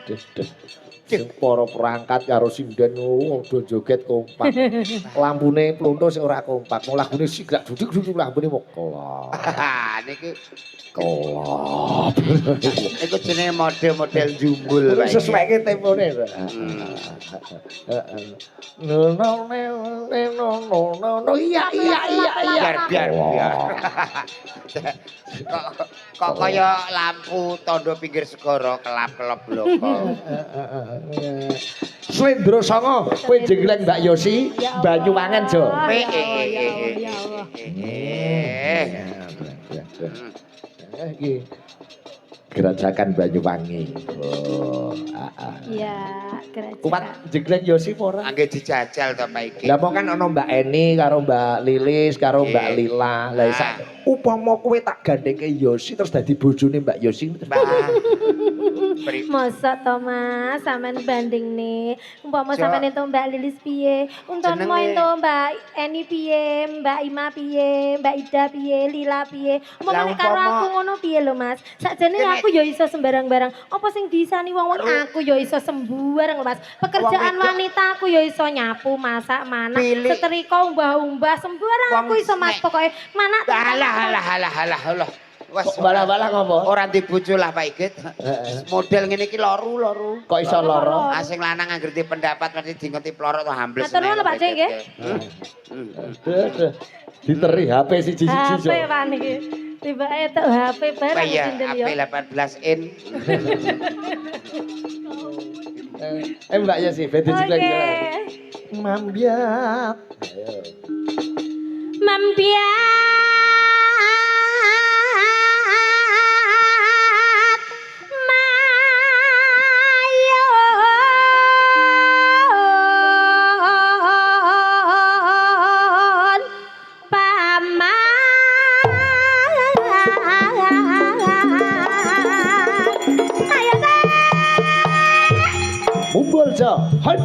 A: Sing para perangkat karo sinden do joget kompak. Lampune plonto sing ora kompak. Mau lagune sigrak duduk lampune mok kelop.
C: Niki
A: kelop.
C: Iku jenenge model-model jumbul Pak.
A: Sesuaike tempone. No. Iya.
C: Biar. Kok kaya lampu tondo pinggir segara kelap-kelop bloko.
A: Slendro Songo, kowe jengleng Mbak Yosi, Banyuwangen Jo. Gerajakan Banyuwangi.
D: Iya, gerajakan.
A: Kuat jengleng Yosi ora?
C: Angge dijajal to Pak iki.
A: Lah kan ana Mbak Eni karo Mbak Lilis karo Mbak Lila. Lah sak upama kowe tak gandhengke Yosi terus dadi bojone Mbak Yosi.
D: Masa to Mas, sampean banding nih. Umpama sampean ento Mbak Lilis piye, umpama ento Mbak Eni piye, Mbak Ima piye, Mbak Ida piye, Lila piye. Umpama karo aku ngono piye lho Mas. Sakjane aku ya iso sembarang-barang. Apa sing disani wong-wong aku ya iso sembarang lho Mas. Pekerjaan wanita aku ya iso nyapu, masak, manak, setrika, umbah-umbah, sembarang aku iso Mas. Pokoke manak.
C: Halah. Wes
A: bala-bala ngopo?
C: Ora dibojo lah Pak Igit. Model ngene iki loru.
A: Kok iso loro?
C: Sing lanang anggere pendapat mesti dingeti plorot to hambles.
D: Matur nuwun Pak Cek nggih.
A: Diteri HP siji-siji.
D: HP Pak niki. Tibake tok HP bareng
C: sinten yo. HP 18 in.
A: Mbak ya sih, beda juga. Mambiat. Hai.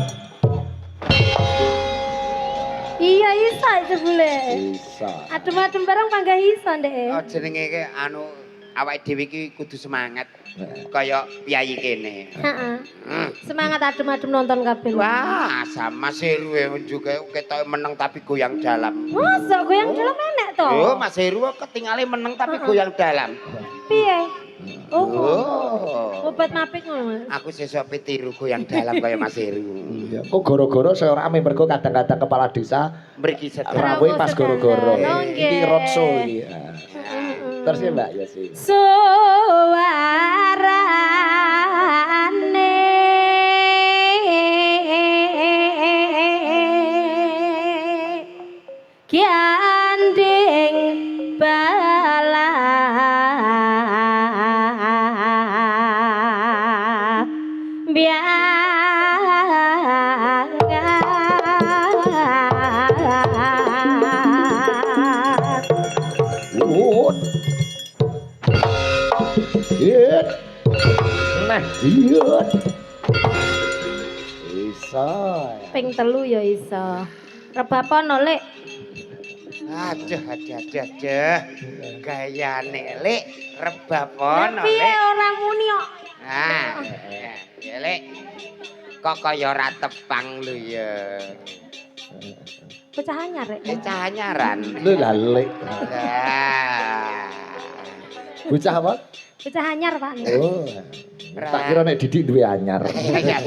D: Iya iso jebule.
A: Iso.
D: Adem-adem bareng panggah iso ndek.
C: Oh jenenge iki anu awake dhewe iki kudu semangat kaya piyayi kene.
D: Heeh. Semangat adem-adem nonton kabeh.
C: Wah, sama Heru juga ketoke meneng tapi goyang dalam.
D: Masa goyang dalam enek to?
C: Oh, Mas Heru ketingale meneng tapi goyang dalam.
D: Piye? Oh. Obat mapik ngono, Mas.
C: Aku sesuk pitiru goyang dalam kaya Mas Heru.
A: Iya, kok goro-goro saya rame mergo kadang-kadang kepala desa
C: Mriki sedaya.
A: rawuhe pas goro-goro.
D: Oh, nggih.
A: Iki roadshow iki. Terus ya Mbak ya sih.
D: Suarane gandeng bala
A: Iya. Nah, iya. Iso.
D: ping 3 ya iso. Rebapono Lek.
C: Aduh. Gayane Lek rebapono
D: Piye
C: Lek.
D: ora muni kok.
C: Ya Lek. Kok kaya ora tepang lho ya.
D: Bocah anyar Rek.
C: Cah anyaran.
A: Lho lah lek.
C: Lah.
A: Bocah apa?
D: Bocah anyar Pak.
A: Oh. Tak kira nek Didik duwe anyar.
C: Ya.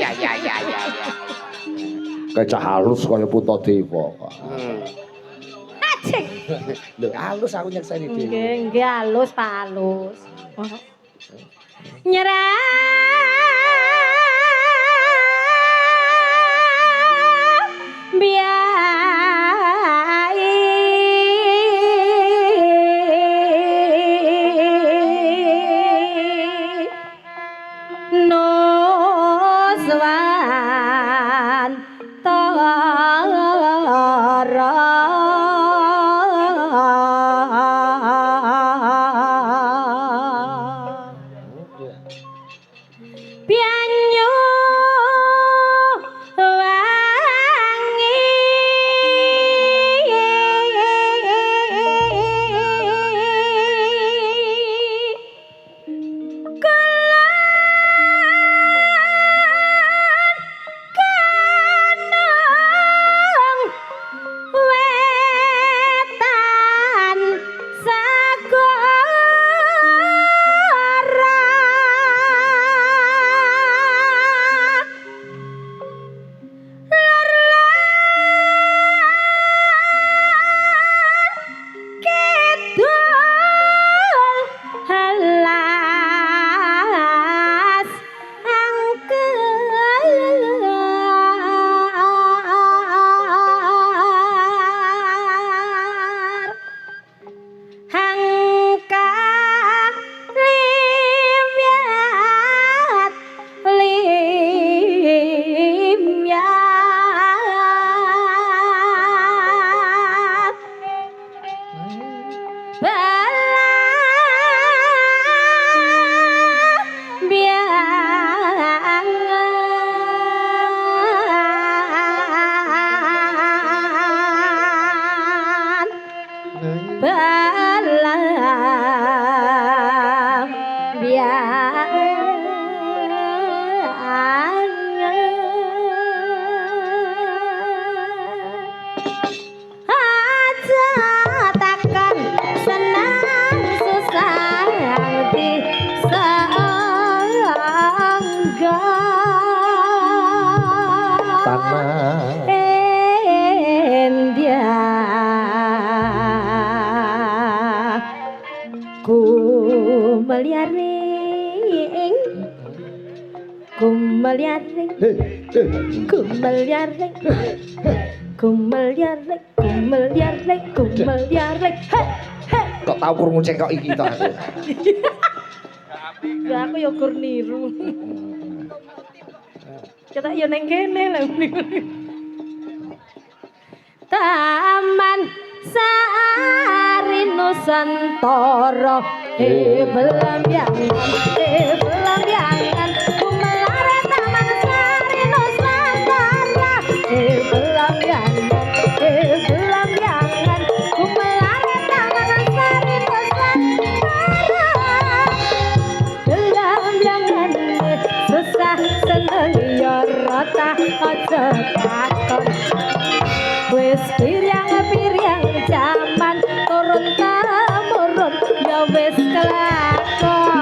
A: Kecah halus kaya Puto Dewa kok.
D: Acik.
A: Lho halus aku nyekseni dhewe.
D: Nggih halus Pak halus. Nyerah
A: Kok tau krungu cekok iki to aku.
D: Ya aku yo kur niru. Kita yo neng kene lho. Taman Sari Nusantara belambiangan kumelare Taman Sari Nusantara belambiangan kumelare Taman Sari Nusantara belambiangan susah seneng yo rata aja takon wis pirang-pirang jaman turun temurun ya wis kelakon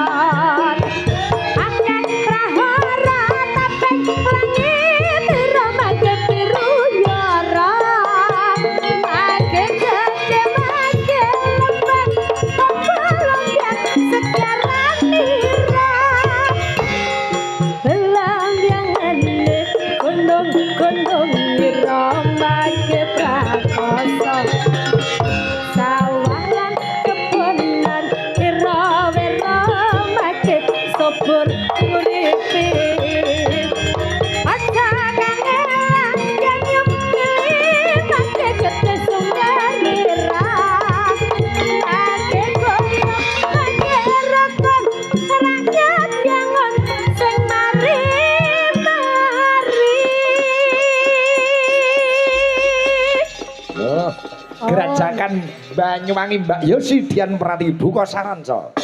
A: Kerajaan Banyuwangi Mbak Yosi Dian Pratibu Kosaranca.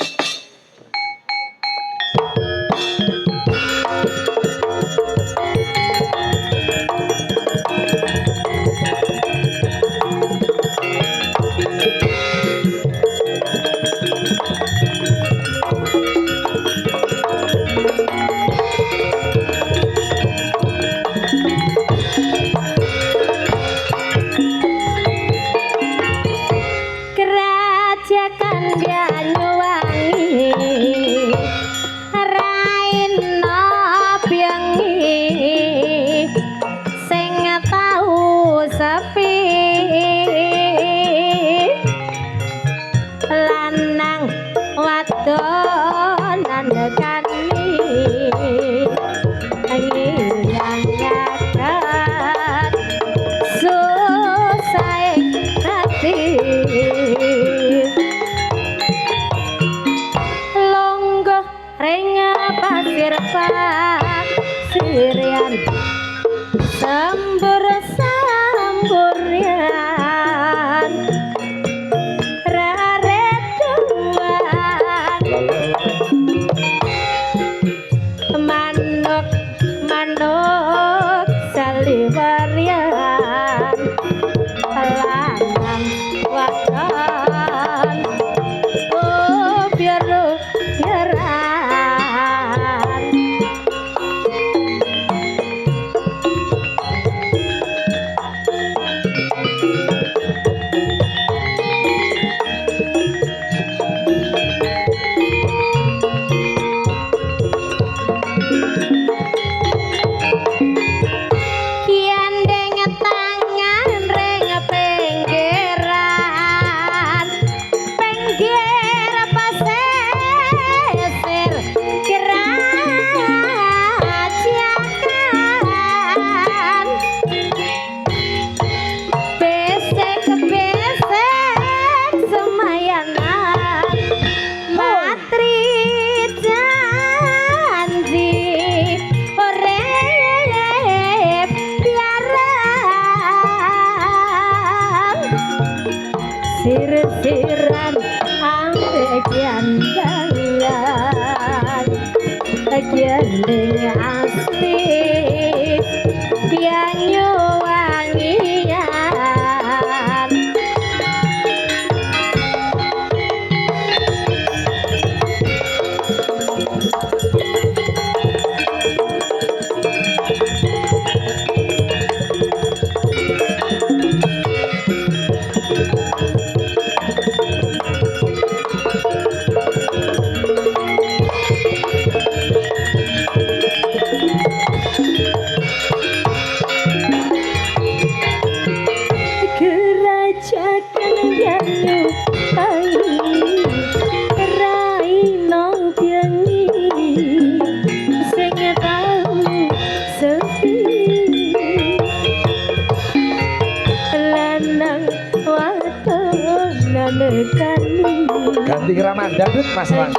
A: Ganti Ramadan dangdut Mas Mas.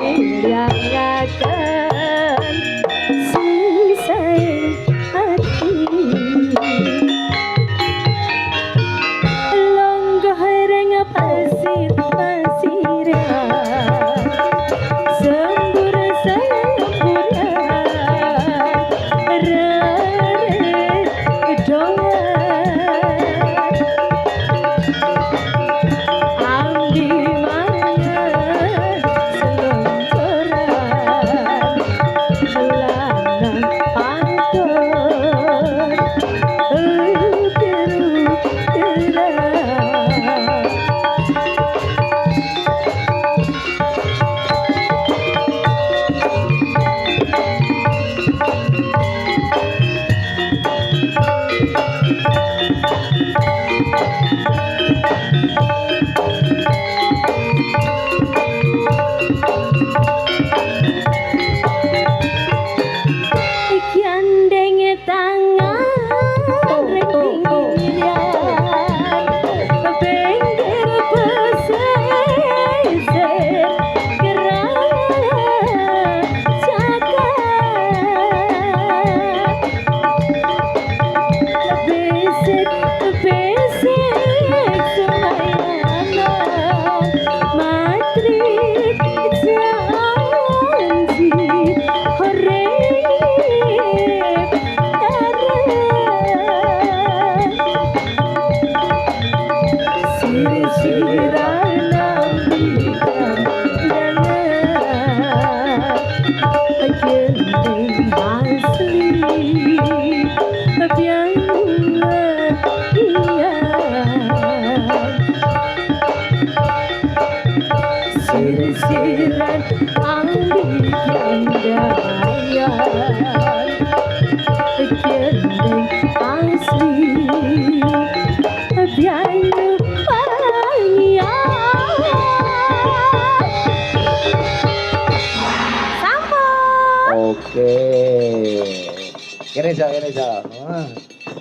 A: Kene Jo.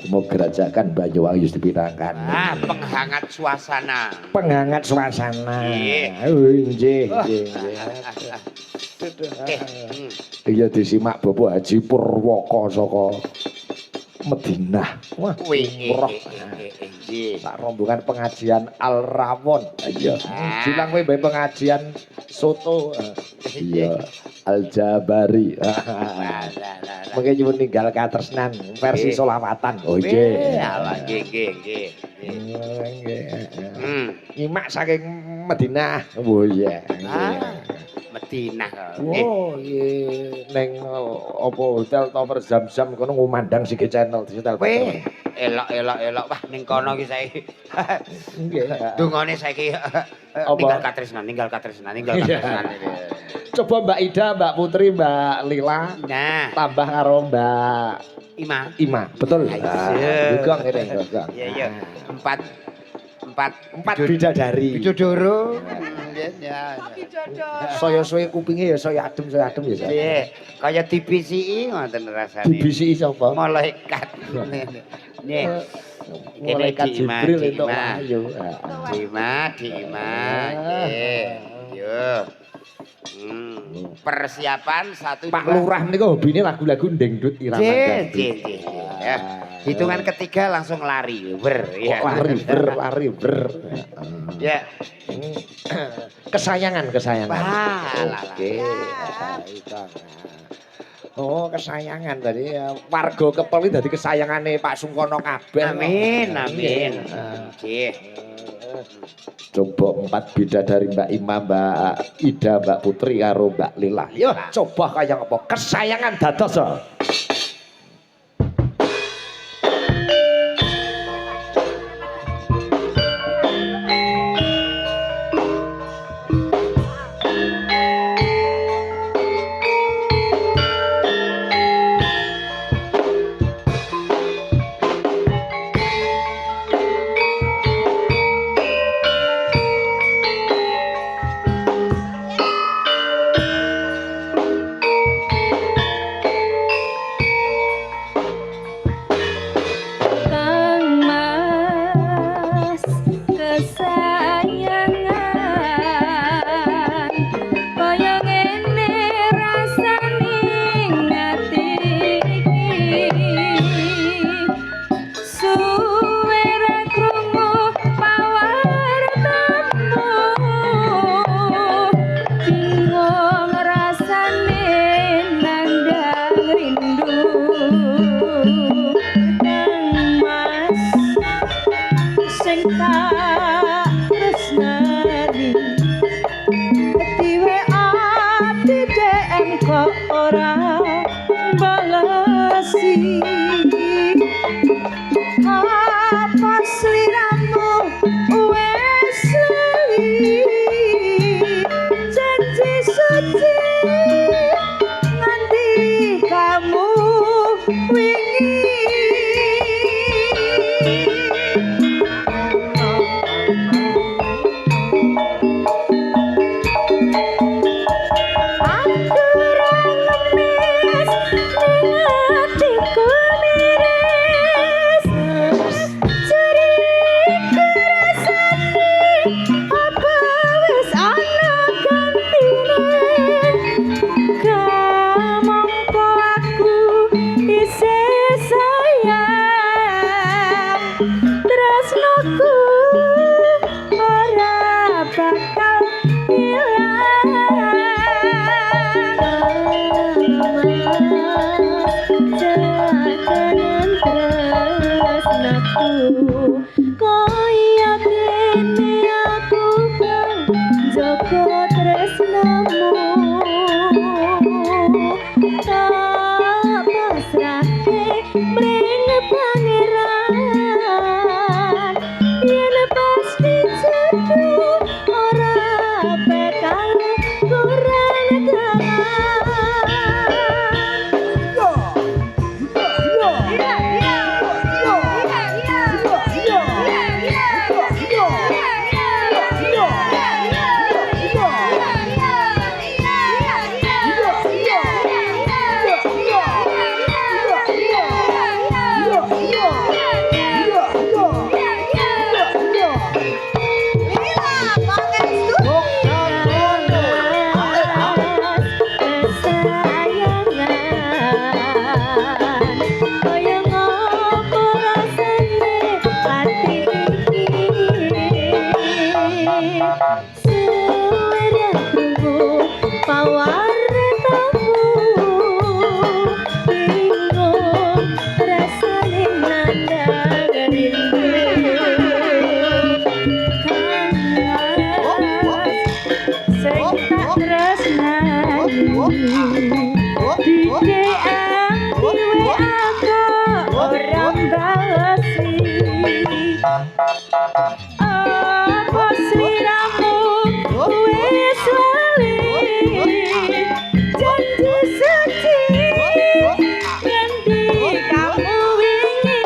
A: Mau gerajakan Banyuwangi dipirangkan.
C: Penghangat suasana.
A: Penghangat suasana. Nggih. Iya disimak Bapak Haji Purwoko saka Madinah. Wah, murah.
C: Nggih.
A: Sak rombongan pengajian Al Rawon. Iya. Bilang kowe mbek pengajian soto. Iya. Al Jabari. Mengke nyuwun ninggal katresnan versi solawatan. Oh nggih.
C: Nggih.
A: Nyimak saking Madinah. Oh iya.
C: Madinah.
A: Oh iya. Neng apa hotel Tower Zam-Zam kono ngumandang Sigi Channel di hotel.
C: Weh, elok. Wah ning kono ki saiki.
A: Nggih.
C: Dungane saiki ninggal katresnan.
A: Coba Mbak Ida, Mbak Putri, Mbak Lila.
C: Nah,
A: tambah karo Mbak Ima. Betul. Gong ngene, gong.
C: Iya. Empat
A: bidadari.
C: Bidodoro.
A: Saya suwe kupinge ya saya adem ya.
C: Nggih, kaya dibisiki ngoten rasane.
A: Dibisiki sapa?
C: Malaikat. Nggih.
A: Malaikat Jibril entuk wahyu.
C: Dima. Nggih. Yo. Persiapan satu
A: Pak Lurah niku hobine lagu-lagu dangdut irama dangdut.
C: Ya. Hitungan ketiga langsung lari, ya.
A: Lari ber.
C: Ya.
A: Kesayangan.
C: Oke.
A: Oh, kesayangan tadi warga Kepel dadi kesayangane Pak Sungkono kabeh.
C: Amin. Nggih.
A: Coba 4 bidadari Mbak Ima, Mbak Ida, Mbak Putri karo Mbak Lila. Yo coba kaya apa kesayangan dados.
D: Kaya ngopo rasane ati iki suara krungu paware tamu bingung rasane nandang rindu sing tak tresnani di DM di WA kok ora balesi apa sliramu wis lali janji suci ngendi kamu wingi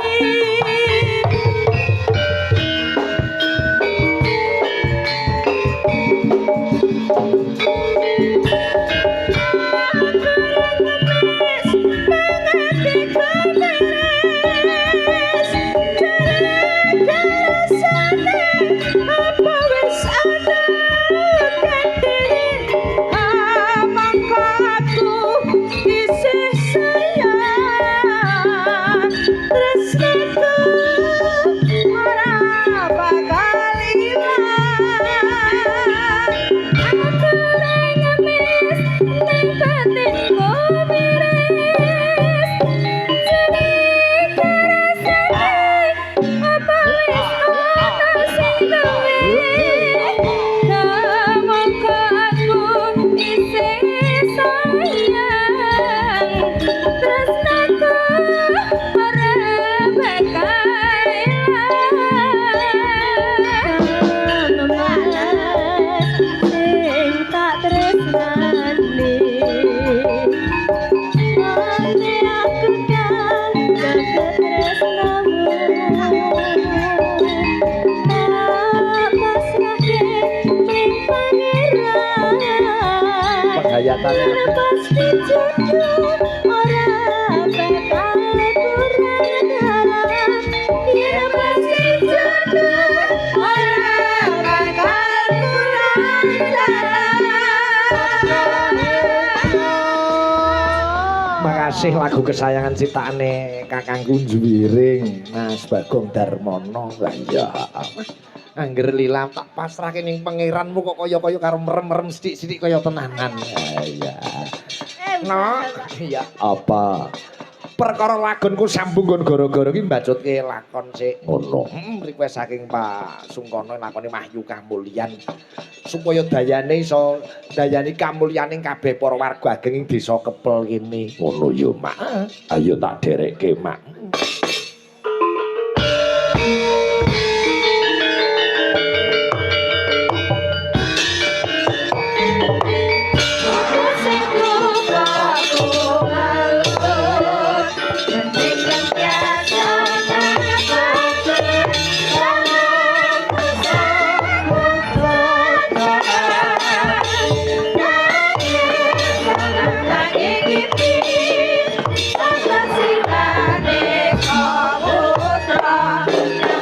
A: penghayatan
D: pasti jodoh ora bakal kurang dalam ya pasti jodoh ora bakal kurang dalam.
A: makasih lagu kesayangan ciptaane kakangku Juwiring Mas Bagong Darmono lah ya angger lila tak pasrahke ning pangeranmu kok kaya-kaya karo merem-merem sithik-sithik kaya tenanan ya no iya apa perkara lagonku sambung nggon gara-gara iki mbacutke lakon sik ngono request saking Pak Sungkono lakone Mahyu Kamulyan supaya dayane iso dayani kamulyaning kabeh para warga ageng ing desa Kepel kene ngono ya Mak ayo tak derekke Mak